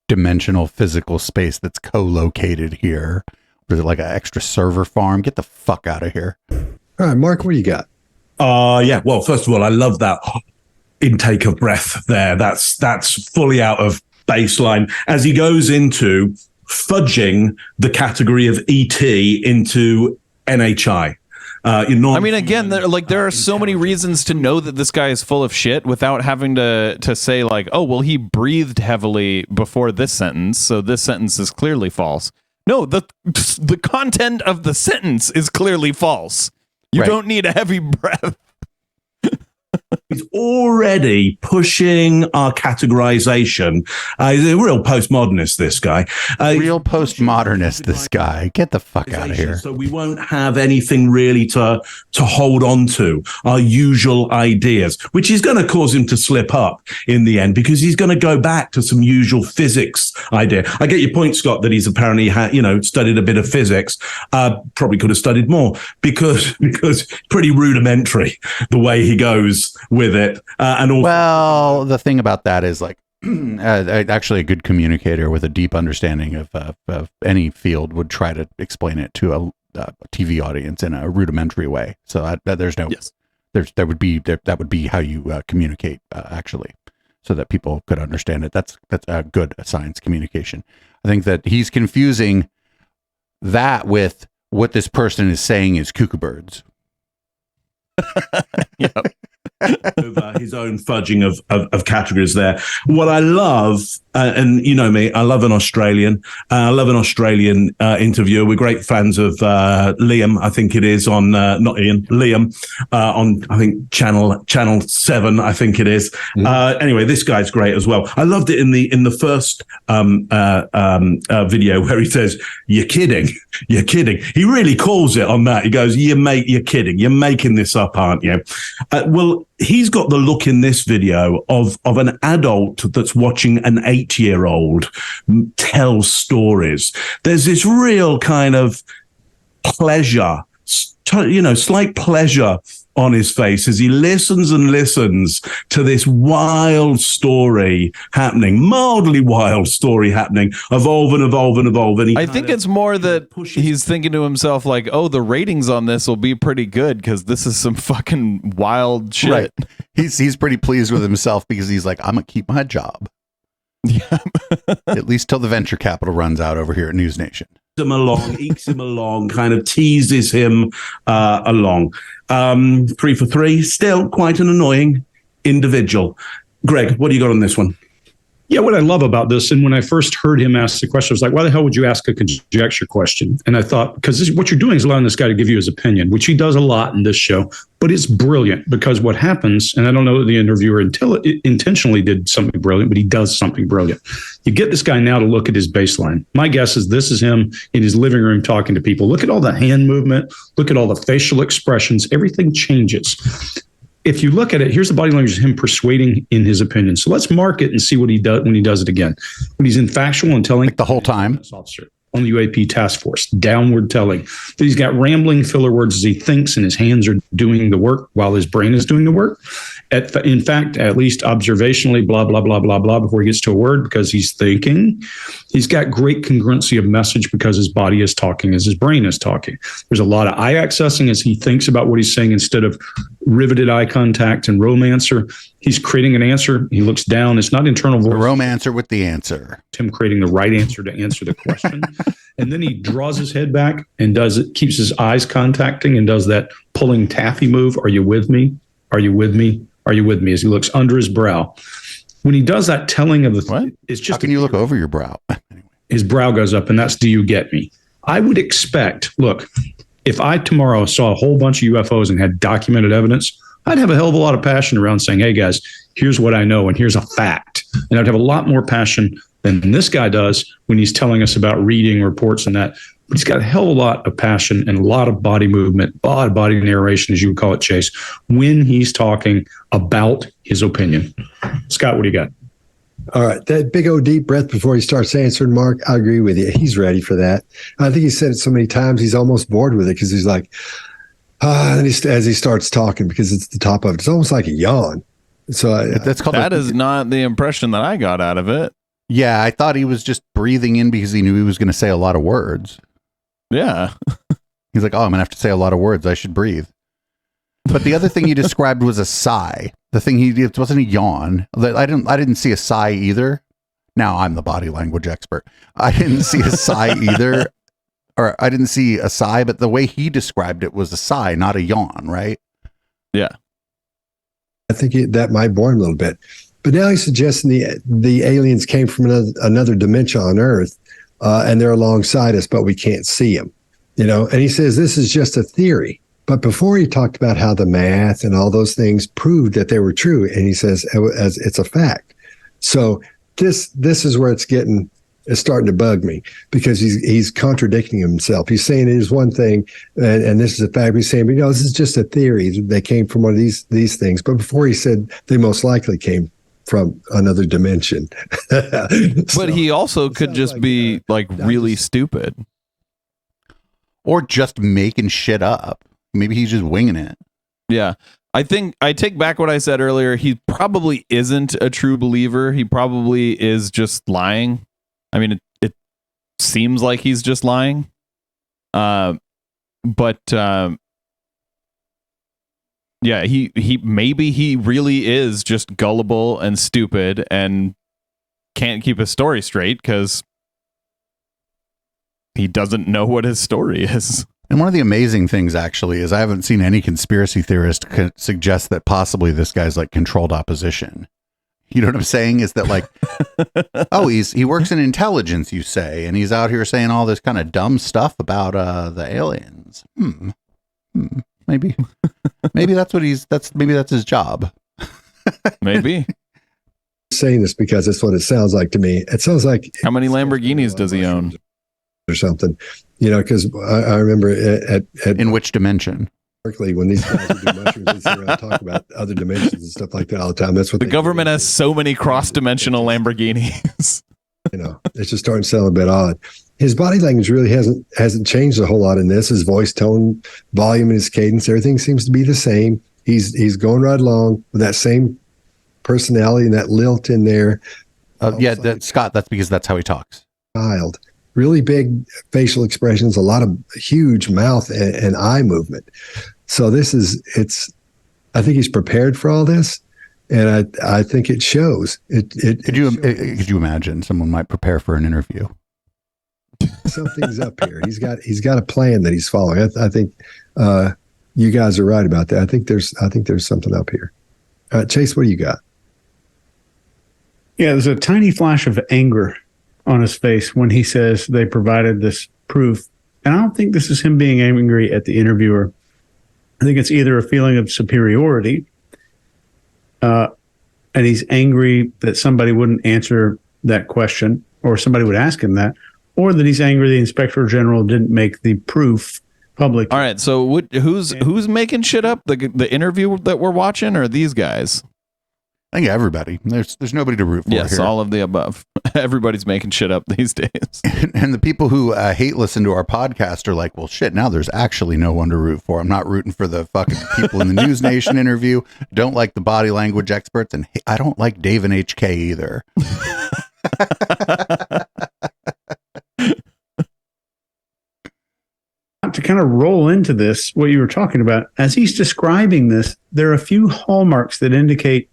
C: dimensional physical space that's co-located here. Is it like an extra server farm? Get the fuck out of here.
G: All right, Mark, what do you got?
J: Yeah. Well, first of all, I love that intake of breath there. That's fully out of baseline as he goes into fudging the category of ET into NHI.
D: I mean, again, there are so many reasons to know that this guy is full of shit without having to say like, oh, well, he breathed heavily before this sentence, so this sentence is clearly false. No, the content of the sentence is clearly false. You don't need a heavy breath.
J: He's already pushing our categorization. He's a real postmodernist, this guy.
C: Real postmodernist, this guy. Get the fuck out of here.
J: So we won't have anything really to hold on to, our usual ideas, which is going to cause him to slip up in the end because he's going to go back to some usual physics idea. I get your point, Scott, that he's apparently studied a bit of physics. Probably could have studied more because pretty rudimentary the way he goes with it. And also,
C: well, the thing about that is like actually a good communicator with a deep understanding of any field would try to explain it to a TV audience in a rudimentary way. So there's no, that would be how you communicate actually, so that people could understand it. That's a good science communication. I think that he's confusing that with what this person is saying is cuckoo birds.
D: Yep.
J: His own fudging of categories there. What I love, and you know me, I love an Australian. I love an Australian interviewer. We're great fans of Liam, I think it is, on not Ian, Liam, on I think channel 7, I think it is. Anyway, this guy's great as well. I loved it in the first video where he says, "You're kidding, you're kidding." He really calls it on that. He goes, "You're kidding. You're making this up, aren't you?" Well, he's got the look in this video of an adult that's watching an 8-year-old tell stories. There's this real kind of pleasure, slight pleasure on his face as he listens and listens to this wild story happening, mildly wild story happening, evolve and evolve and evolve. And
D: I think it's more that he's thinking to himself like, oh, the ratings on this will be pretty good because this is some fucking wild shit.
C: Right. He's pretty pleased with himself because he's like, I'm going to keep my job.
D: Yeah.
J: At least till the venture capital runs out over here at News Nation. Him along, ekes him along, kind of teases him along. 3 for 3, still quite an annoying individual. Greg, what do you got on this one?
H: Yeah, what I love about this, and when I first heard him ask the question, I was like, why the hell would you ask a conjecture question? And I thought, because what you're doing is allowing this guy to give you his opinion, which he does a lot in this show, but it's brilliant because what happens, and I don't know that the interviewer intentionally did something brilliant, but he does something brilliant. You get this guy now to look at his baseline. My guess is this is him in his living room talking to people. Look at all the hand movement. Look at all the facial expressions. Everything changes. If you look at it, here's the body language of him persuading in his opinion. So let's mark it and see what he does when he does it again. When he's in factual and telling
C: like the whole time.
H: Officer on the UAP task force, downward telling. That he's got rambling filler words as he thinks and his hands are doing the work while his brain is doing the work. In fact, at least observationally, blah, blah, blah, blah, blah, before he gets to a word because he's thinking. He's got great congruency of message because his body is talking as his brain is talking. There's a lot of eye accessing as he thinks about what he's saying instead of riveted eye contact and romancer. He's creating an answer. He looks down. It's not internal voice.
C: The romancer with the answer.
H: Him creating the right answer to answer the question. And then he draws his head back and keeps his eyes contacting and does that pulling taffy move. Are you with me? Are you with me? Are you with me? As he looks under his brow. When he does that telling of it's just.
C: How can you look over your brow?
H: His brow goes up, and that's, do you get me? I would expect, look, if I tomorrow saw a whole bunch of UFOs and had documented evidence, I'd have a hell of a lot of passion around saying, hey guys, here's what I know, and here's a fact. And I'd have a lot more passion than this guy does when he's telling us about reading reports and that. But he's got a hell of a lot of passion and a lot of body movement, a lot of body narration, as you would call it, Chase, when he's talking about his opinion. Scott, what do you got?
G: All right. That big old deep breath before he starts answering, Mark, I agree with you. He's ready for that. I think he said it so many times, he's almost bored with it because he's like, and as he starts talking, because it's the top of it, it's almost like a yawn. So
C: that's called
D: that is not the impression that I got out of it.
C: Yeah, I thought he was just breathing in because he knew he was going to say a lot of words.
D: Yeah.
C: He's like, oh, I'm going to have to say a lot of words. I should breathe. But the other thing you described was a sigh. The thing it wasn't a yawn. I didn't see a sigh either. Now I'm the body language expert. I didn't see a sigh either. Or I didn't see a sigh, but the way he described it was a sigh, not a yawn, right?
D: Yeah.
G: I think that might bore him a little bit. But now he's suggesting the aliens came from another dimension on Earth, and they're alongside us, but we can't see them. And he says this is just a theory. But before he talked about how the math and all those things proved that they were true, and he says as it's a fact. So this is where it's starting to bug me because he's contradicting himself. He's saying it is one thing, and this is a fact. He's saying, this is just a theory. They came from one of these things. But before he said they most likely came from another dimension.
D: But he also could just be really stupid.
C: Or just making shit up. Maybe he's just winging it.
D: Yeah. I think I take back what I said earlier. He probably isn't a true believer. He probably is just lying. I mean, it seems like he's just lying. But yeah, he really is just gullible and stupid and can't keep his story straight because he doesn't know what his story is.
C: And one of the amazing things, actually, is I haven't seen any conspiracy theorist suggest that possibly this guy's like controlled opposition. You know what I'm saying? Is that like, oh, he works in intelligence, you say, and he's out here saying all this kind of dumb stuff about the aliens. Maybe that's maybe that's his job.
D: Maybe.
G: Saying this because that's what it sounds like to me. It sounds like
D: how many Lamborghinis does he own?
G: Or something, because I remember at
C: in which dimension?
G: Berkeley, when these guys would do mushrooms, they sit around and talk about other dimensions and stuff like that all the time. That's what
D: the government has so many cross-dimensional Lamborghinis.
G: It's just starting to sound a bit odd. His body language really hasn't changed a whole lot in this. His voice tone, volume, and his cadence, everything seems to be the same. He's going right along with that same personality and that lilt in there.
C: Scott, that's because that's how he talks.
G: Child. Really big facial expressions, a lot of huge mouth and eye movement. So I think he's prepared for all this, and I think it shows. Could
C: you imagine someone might prepare for an interview?
G: Something's up here. He's got a plan that he's following. I think you guys are right about that. I think there's something up here. Chase, what do you got?
I: Yeah, there's a tiny flash of anger on his face when he says they provided this proof. And I don't think this is him being angry at the interviewer. I think it's either a feeling of superiority, and he's angry that somebody wouldn't answer that question, or somebody would ask him that, or that he's angry the inspector general didn't make the proof public.
D: All right, so who's making shit up? The interview that we're watching, or these guys?
C: I think everybody. There's nobody to root for.
D: Yes,
C: here.
D: all of the above. Everybody's making shit up these days.
C: And the people who hate listen to our podcast are like, well, shit, now there's actually no one to root for. I'm not rooting for the fucking people in the News Nation interview. Don't like the body language experts. And I don't like Dave and HK either.
I: To kind of roll into this, what you were talking about, as he's describing this, there are a few hallmarks that indicate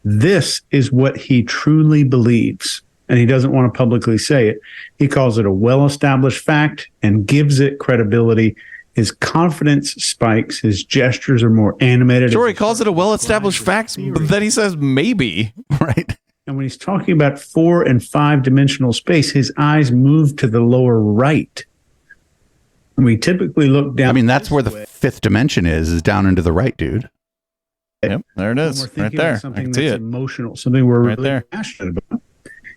I: this is what he truly believes, and he doesn't want to publicly say it. He calls it a well-established fact and gives it credibility. His confidence spikes. His gestures are more animated.
D: Sure, he calls it a well-established fact, but then he says maybe.
C: Right.
I: And when he's talking about 4 and 5 dimensional space, his eyes move to the lower right. And we typically look down.
C: I mean, that's where the 5th dimension is down into the right, dude.
D: Yep, there it is, right there. I can see it.
I: Emotional, something we're
D: right
I: really
D: there.
I: passionate about.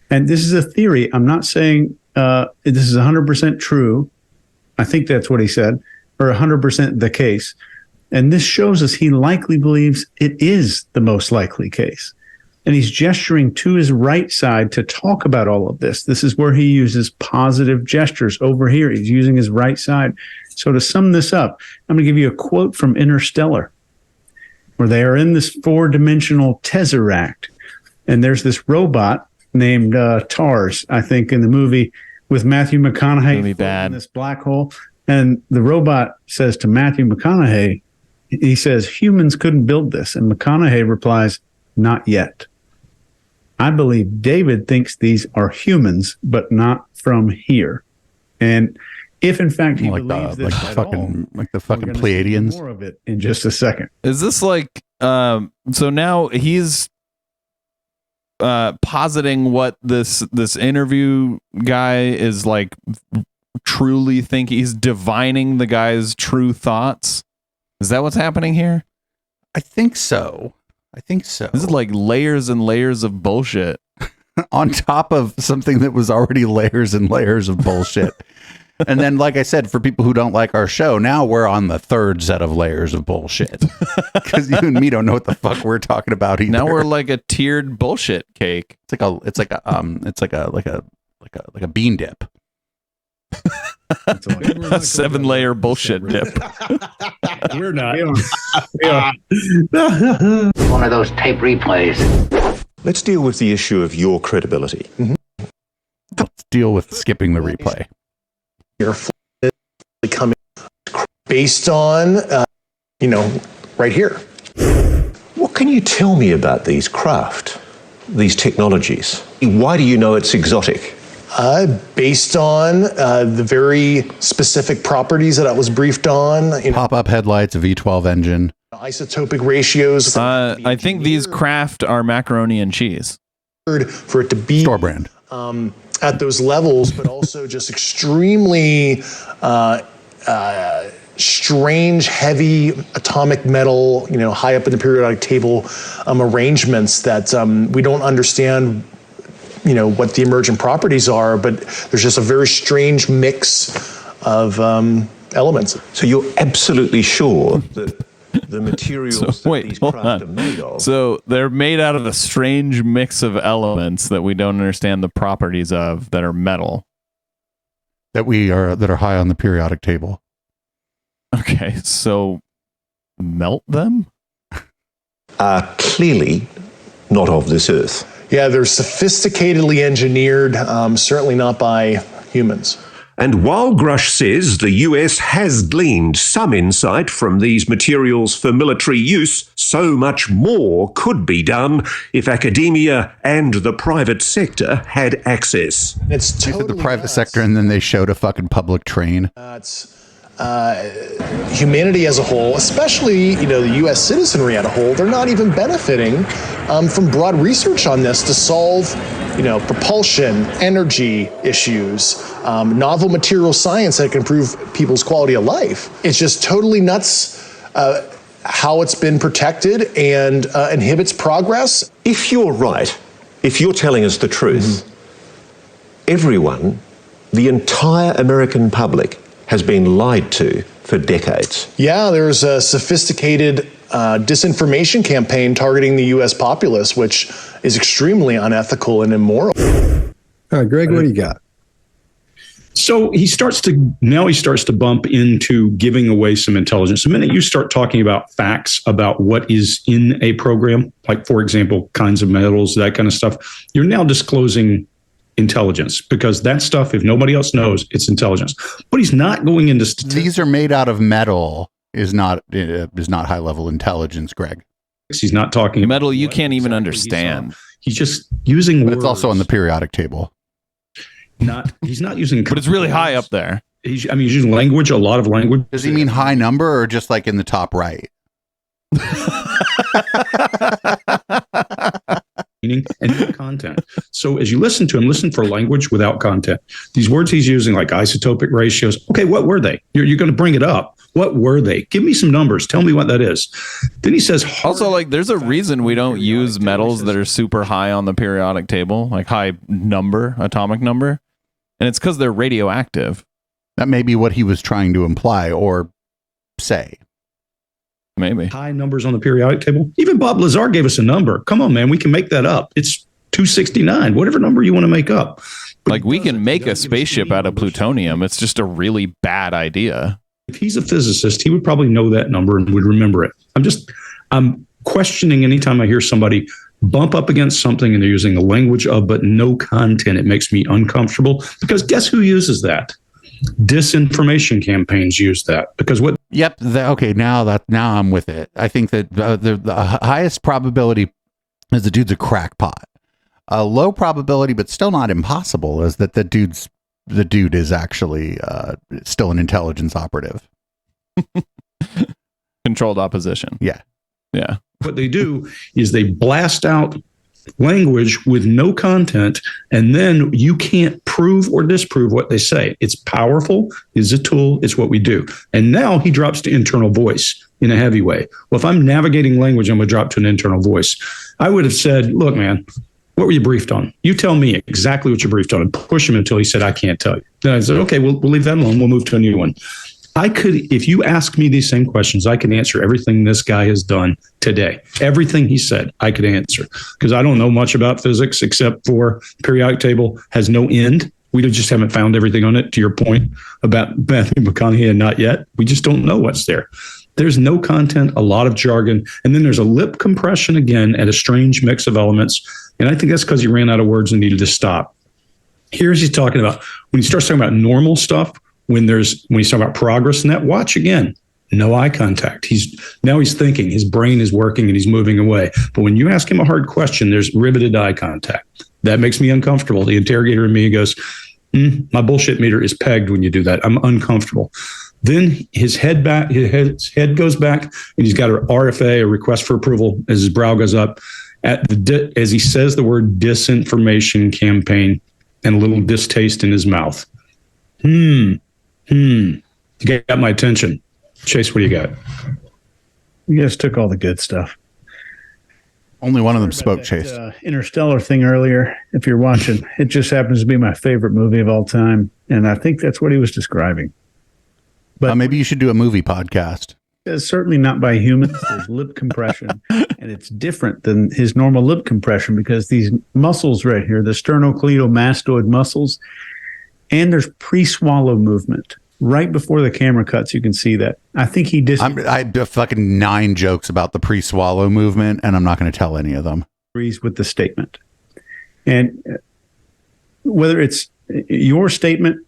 I: And this is a theory. I'm not saying this is 100% true. I think that's what he said, or 100% the case. And this shows us he likely believes it is the most likely case. And he's gesturing to his right side to talk about all of this. This is where he uses positive gestures. Over here, he's using his right side. So to sum this up, I'm going to give you a quote from Interstellar, where they are in this 4-dimensional tesseract. And there's this robot named TARS, I think, in the movie with Matthew McConaughey in this black hole. And the robot says to Matthew McConaughey, he says, humans couldn't build this. And McConaughey replies, not yet. I believe David thinks these are humans, but not from here. And if in fact he believes this at all,
C: like the fucking Pleiadians.
I: More of it in just a second.
D: Is this like so now he's positing what this interview guy is like truly thinking? He's divining the guy's true thoughts. Is that what's happening here?
C: I think so.
D: This is like layers and layers of bullshit
C: on top of something that was already layers and layers of bullshit. And then, like I said, for people who don't like our show, now we're on the 3rd set of layers of bullshit because you and me don't know what the fuck we're talking about either.
D: Now we're like a tiered bullshit cake.
C: It's like a bean dip.
D: A 7-layer bullshit dip.
H: We're not.
K: One of those tape replays.
E: Let's deal with the issue of your credibility.
C: Let's deal with skipping the replay.
F: You're coming based on, right here.
E: What can you tell me about these craft, these technologies? Why do you know it's exotic?
F: Based on the very specific properties that I was briefed on.
C: Pop-up headlights, a V12 engine.
F: Isotopic ratios.
D: I think these craft are macaroni and cheese.
F: For it to be
C: store brand.
F: At those levels, but also just extremely strange, heavy atomic metal, high up in the periodic table arrangements that we don't understand, what the emergent properties are, but there's just a very strange mix of elements.
E: So you're absolutely sure that the materials that these
D: hold
E: craft are
D: on.
E: made of...
D: So they're made out of a strange mix of elements that we don't understand the properties of that are metal.
C: That are high on the periodic table.
D: Okay, so melt them?
E: Are clearly not of this earth.
F: Yeah, they're sophisticatedly engineered, certainly not by humans.
E: And while Grush says the US has gleaned some insight from these materials for military use, so much more could be done if academia and the private sector had access.
F: It's
C: They
F: totally
C: said the private
F: nuts.
C: sector, and then they showed a fucking public train.
F: Humanity as a whole, especially the U.S. citizenry as a whole, they're not even benefiting from broad research on this to solve, propulsion, energy issues, novel material science that can improve people's quality of life. It's just totally nuts how it's been protected and inhibits progress.
E: If you're right, if you're telling us the truth, everyone, the entire American public, has been lied to for decades.
F: Yeah, there's a sophisticated disinformation campaign targeting the U.S. populace, which is extremely unethical and immoral.
G: All right, Greg, what do you got?
H: So he starts to bump into giving away some intelligence. The minute you start talking about facts about what is in a program, like, for example, kinds of metals, that kind of stuff, you're now disclosing intelligence, because that stuff, if nobody else knows, it's intelligence. But he's not going into statistics.
C: These are made out of metal is not high level intelligence, Greg.
H: He's not talking
D: metal you can't even understand.
H: He's just using
C: But
H: words.
C: it's also on the periodic table.
H: He's not using,
D: but it's really high up there.
H: He's using language, a lot of language.
C: Does he mean high number or just like in the top right?
H: Meaning and content. So as you listen to him, listen for language without content. These words he's using, like isotopic ratios. Okay, what were they? You're going to bring it up. What were they? Give me some numbers. Tell me what that is. Then he says,
D: also, like, there's a reason we don't use metals that are super high on the periodic table, like high atomic number. And it's because they're radioactive.
C: That may be what he was trying to imply or say.
D: Maybe.
H: High numbers on the periodic table. Even Bob Lazar gave us a number. Come on, man. We can make that up. It's 269, whatever number you want to make up. But
D: like, we can make a spaceship out of plutonium. It's just a really bad idea.
H: If he's a physicist, he would probably know that number and would remember it. I'm questioning anytime I hear somebody bump up against something and they're using the language of but no content. It makes me uncomfortable, because guess who uses that? Disinformation campaigns use that, because what?
C: Yep. Okay. Now I'm with it. I think that the highest probability is the dude's a crackpot. A low probability, but still not impossible, is that the dude is actually still an intelligence operative.
D: Controlled opposition.
C: Yeah.
D: Yeah.
H: What they do is they blast out language with no content, and then you can't prove or disprove what they say. It's powerful, it's a tool, it's what we do. And now he drops to internal voice in a heavy way. Well, if I'm navigating language, I'm going to drop to an internal voice. I would have said, look, man, what were you briefed on? You tell me exactly what you briefed on, and push him until he said, I can't tell you. Then I said, okay, we'll leave that alone. We'll move to a new one. I could, if you ask me these same questions, I can answer everything this guy has done today. Everything he said, I could answer, because I don't know much about physics except for periodic table has no end. We just haven't found everything on it. To your point about Matthew McConaughey and not yet, we just don't know what's there. There's no content, a lot of jargon, and then there's a lip compression again at a strange mix of elements. And I think that's because he ran out of words and needed to stop. Here's he's talking about, when he starts talking about normal stuff, when he's talking about progress in that, watch again, no eye contact. He's thinking, his brain is working and he's moving away. But when you ask him a hard question, there's riveted eye contact. That makes me uncomfortable. The interrogator in me goes, my bullshit meter is pegged when you do that. I'm uncomfortable. Then his head goes back, and he's got an RFA, a request for approval, as his brow goes up as he says the word disinformation campaign, and a little distaste in his mouth. You got my attention. Chase, what do you got?
I: You guys took all the good stuff.
C: Only one of them spoke, Chase.
I: Interstellar thing earlier, if you're watching, it just happens to be my favorite movie of all time. And I think that's what he was describing. But
C: maybe you should do a movie podcast.
I: certainly not by humans. There's lip compression, and it's different than his normal lip compression because these muscles right here, the sternocleidomastoid muscles, and there's pre-swallow movement. Right before the camera cuts, you can see that. I think he
C: I have fucking 9 jokes about the pre-swallow movement, and I'm not going to tell any of them.
I: Agrees with the statement. And whether it's your statement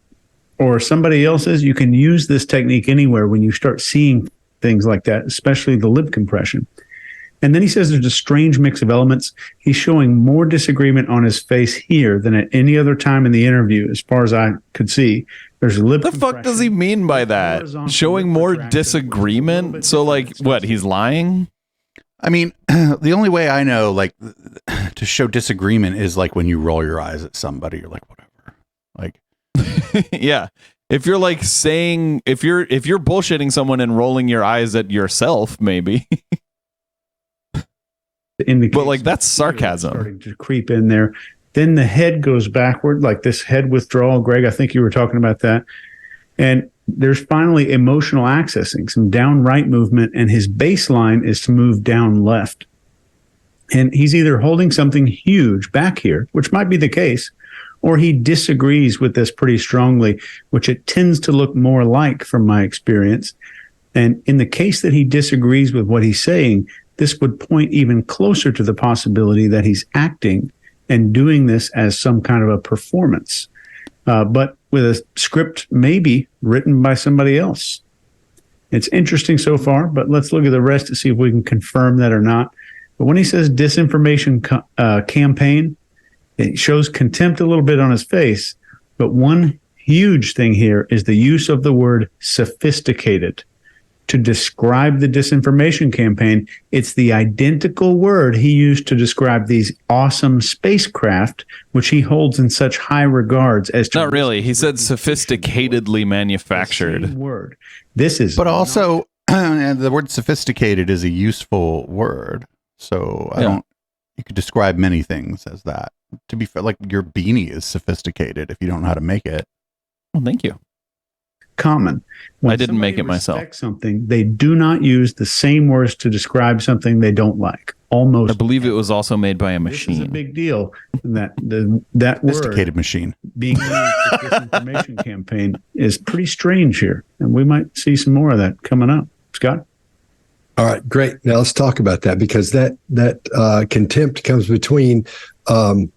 I: or somebody else's, you can use this technique anywhere when you start seeing things like that, especially the lip compression. And then he says there's a strange mix of elements. He's showing more disagreement on his face here than at any other time in the interview, as far as I could see. There's a lip
D: compression. The fuck does he mean by that? Showing more disagreement? So, like, what? He's lying?
C: I mean, the only way I know, like, to show disagreement is like when you roll your eyes at somebody. You're like, whatever. Like,
D: yeah. If you're like saying, if you're bullshitting someone and rolling your eyes at yourself, maybe. But like that's sarcasm.
I: Starting to creep in there. Then the head goes backward, like this head withdrawal. Greg, I think you were talking about that. And there's finally emotional accessing, some down right movement, and his baseline is to move down left. And he's either holding something huge back here, which might be the case, or he disagrees with this pretty strongly, which it tends to look more like from my experience. And in the case that he disagrees with what he's saying, this would point even closer to the possibility that he's acting and doing this as some kind of a performance, but with a script maybe written by somebody else. It's interesting so far, but let's look at the rest to see if we can confirm that or not. But when he says disinformation campaign, it shows contempt a little bit on his face, but one huge thing here is the use of the word sophisticated to describe the disinformation campaign. It's the identical word he used to describe these awesome spacecraft, which he holds in such high regards as to.
D: Not really. He said sophisticatedly manufactured.
I: Word. This is.
C: But also, the word sophisticated is a useful word. So I don't. You could describe many things as that. To be fair, like your beanie is sophisticated if you don't know how to make it.
D: Well, thank you.
I: Common.
D: When I didn't make it myself.
I: Something they do not use the same words to describe something they don't like. Almost.
D: I believe it was also made by a machine.
I: This is a big deal. That
C: sophisticated word
I: being used for this information campaign is pretty strange here, and we might see some more of that coming up. Scott.
G: All right, great. Now let's talk about that because that contempt comes between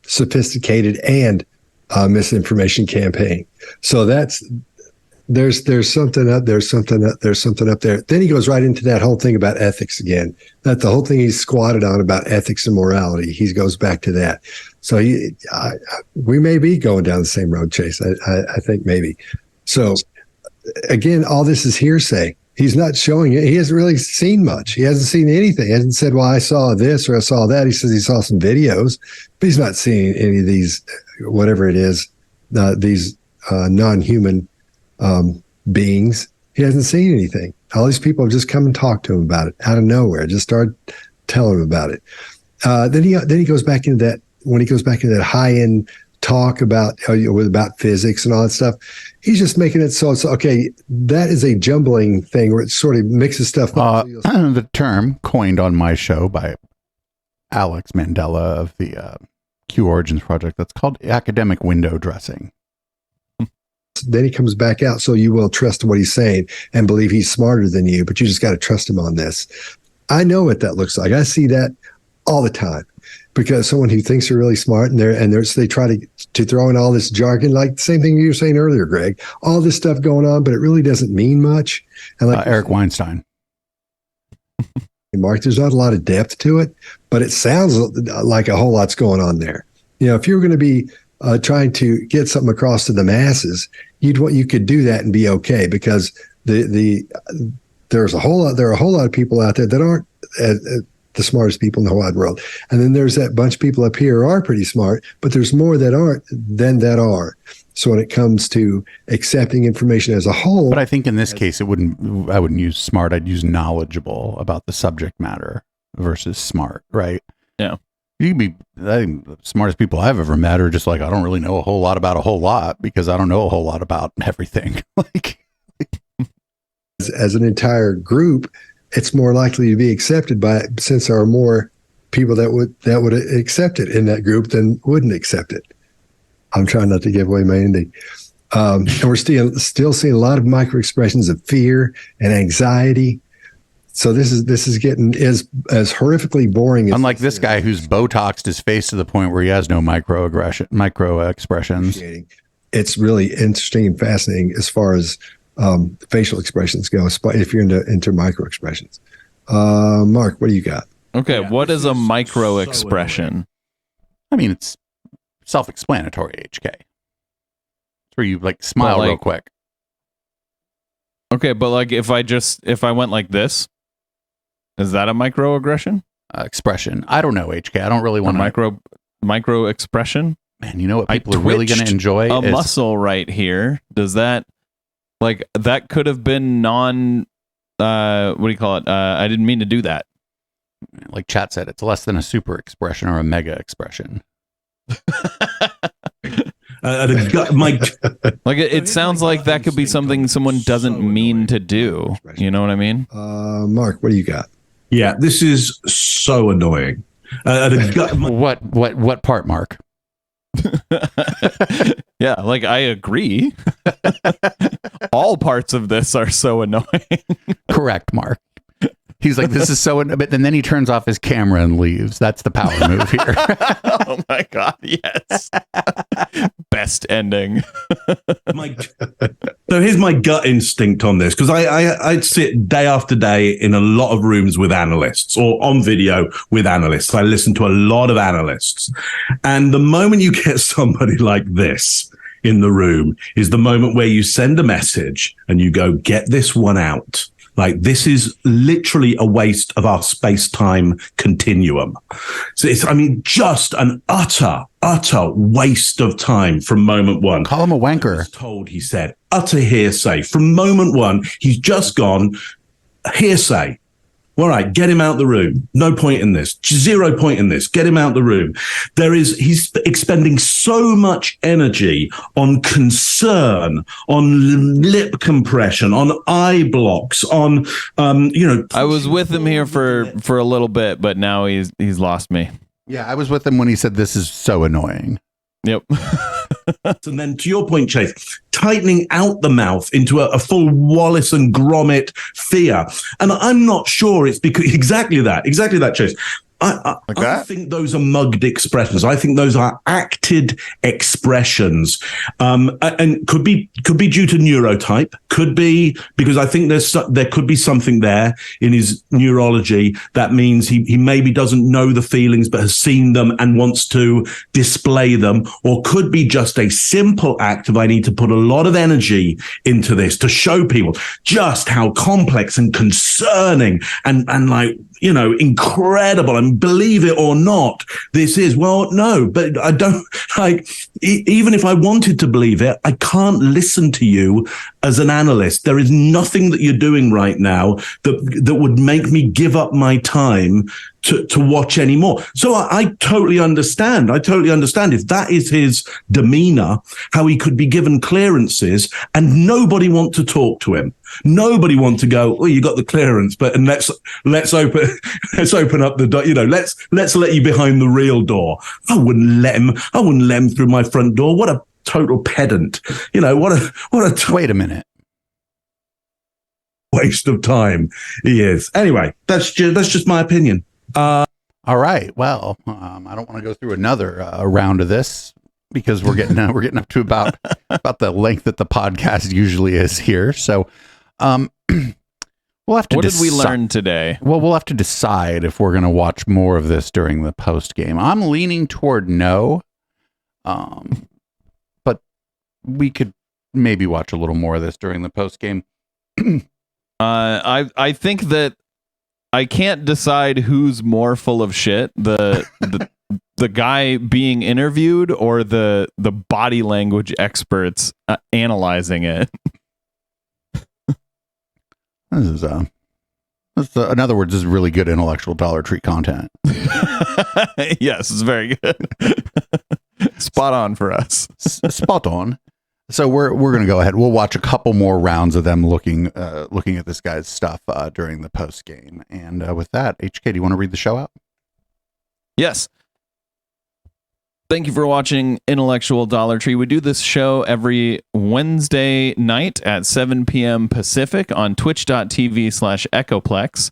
G: sophisticated and misinformation campaign. So there's something up there. Then he goes right into that whole thing about ethics again. That the whole thing he's squatted on about ethics and morality. He goes back to that. So we may be going down the same road, Chase. I think maybe. So again, all this is hearsay. He's not showing it. He hasn't really seen much. He hasn't seen anything. He hasn't said, well, I saw this or I saw that. He says he saw some videos, but he's not seeing any of these, whatever it is, these non-human beings. He hasn't seen anything. All these people have just come and talked to him about it out of nowhere, just started telling him about it. Then he goes back into that, when he goes back into that high-end talk about physics and all that stuff, he's just making it so it's okay. That is a jumbling thing where it sort of mixes stuff up.
C: The term coined on my show by Alex Mandela of the Q Origins Project, that's called academic window dressing.
G: Then he comes back out, so you will trust what he's saying and believe he's smarter than you, but you just got to trust him on this. I know what that looks like. I see that all the time. Because someone who thinks they're really smart and they try to throw in all this jargon, like the same thing you were saying earlier, Greg, all this stuff going on, but it really doesn't mean much. And like
C: Eric Weinstein,
G: Mark, there's not a lot of depth to it, but it sounds like a whole lot's going on there. You know, if you were going to be trying to get something across to the masses, you could do that and be okay, because there are a whole lot of people out there that aren't the smartest people in the whole wide world. And then there's that bunch of people up here who are pretty smart, but there's more that aren't than that are. So when it comes to accepting information as a whole.
C: But I think in this case, I wouldn't use smart. I'd use knowledgeable about the subject matter versus smart, right?
D: Yeah.
C: You can be, I think the smartest people I've ever met are just like, I don't really know a whole lot about a whole lot because I don't know a whole lot about everything. Like,
G: as an entire group, it's more likely to be accepted by, since there are more people that would accept it in that group than wouldn't accept it. I'm trying not to give away my ending. And we're still seeing a lot of micro expressions of fear and anxiety. So this is getting as horrifically boring as
C: unlike this guy who's Botoxed his face to the point where he has no micro expressions.
G: It's really interesting and fascinating as far as facial expressions go, if you're into micro expressions. Mark, what do you got?
D: Okay, what is a micro expression?
C: I mean, it's self-explanatory, HK. It's where you like smile real quick.
D: Okay, but like if I went like this, is that a microaggression?
C: Expression. I don't know, HK. I don't really want
D: to micro expression.
C: Man, you know what people are really going to enjoy?
D: A muscle right here. Does that that could have been what do you call it? I didn't mean to do that.
C: Like chat said, it's less than a super expression or a mega expression.
D: It sounds like that could be something someone doesn't mean to do. You know what I mean?
G: Mark, what do you got?
J: Yeah, this is so annoying.
C: What part, Mark?
D: Yeah, like I agree. All parts of this are so annoying.
C: Correct, Mark. He's like, this is so, but then he turns off his camera and leaves. That's the power move here.
D: Oh my God, yes. Best ending.
J: So here's my gut instinct on this, because I'd sit day after day in a lot of rooms with analysts or on video with analysts. I listen to a lot of analysts. And the moment you get somebody like this in the room is the moment where you send a message and you go, get this one out. Like, this is literally a waste of our space-time continuum. So it's, just an utter waste of time from moment one.
C: Call him a wanker.
J: Told, he said, utter hearsay. From moment one, he's just gone hearsay. All right, get him out the room. No point in this. 0 point in this. Get him out the room. He's expending so much energy on concern, on lip compression, on eye blocks, on
D: I was with him here for a little bit, but now he's lost me.
C: Yeah, I was with him when he said this is so annoying.
D: Yep.
J: And then to your point, Chase, tightening out the mouth into a full Wallace and Gromit fear. And I'm not sure it's because exactly that, Chase. I think those are mugged expressions. I think those are acted expressions, and could be due to neurotype. Could be because I think there could be something there in his neurology that means he maybe doesn't know the feelings but has seen them and wants to display them, or could be just a simple act of I need to put a lot of energy into this to show people just how complex and concerning and like, incredible, and believe it or not, this is. Well, no, but I don't, even if I wanted to believe it, I can't listen to you as an analyst. There is nothing that you're doing right now that would make me give up my time to watch anymore. So I totally understand. If that is his demeanor, how he could be given clearances and nobody want to talk to him. Nobody want to go, well, you got the clearance, but let's open up the door. Let's let you behind the real door. I wouldn't let him through my front door. What a total pedant. Wait
C: a minute.
J: Waste of time he is. Anyway, that's just my opinion.
C: All right. Well, I don't want to go through another round of this because we're getting up to about the length that the podcast usually is here. So, we'll have to.
D: What did we learn today?
C: Well, we'll have to decide if we're going to watch more of this during the post game. I'm leaning toward no, but we could maybe watch a little more of this during the post game.
D: I think that I can't decide who's more full of shit, the guy being interviewed or the body language experts analyzing it.
C: This is in other words, this is really good intellectual Dollar Tree content.
D: Yes, it's very good. Spot on for us.
C: Spot on. So we're going to go ahead. We'll watch a couple more rounds of them looking at this guy's stuff during the post game. And with that, HK, do you want to read the show out?
D: Yes. Thank you for watching Intellectual Dollar Tree. We do this show every Wednesday night at 7 p.m. Pacific on twitch.tv/Echoplex.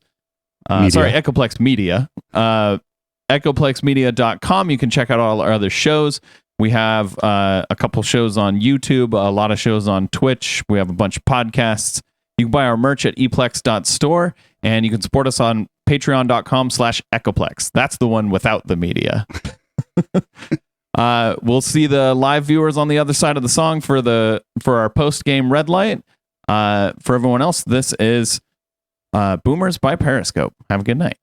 D: Echoplex Media. EchoplexMedia.com. You can check out all our other shows. We have a couple shows on YouTube, a lot of shows on Twitch. We have a bunch of podcasts. You can buy our merch at eplex.store, and you can support us on patreon.com/Echoplex. That's the one without the media. We'll see the live viewers on the other side of the song for our post-game red light. For everyone else, this is Boomers by Periscope. Have a good night.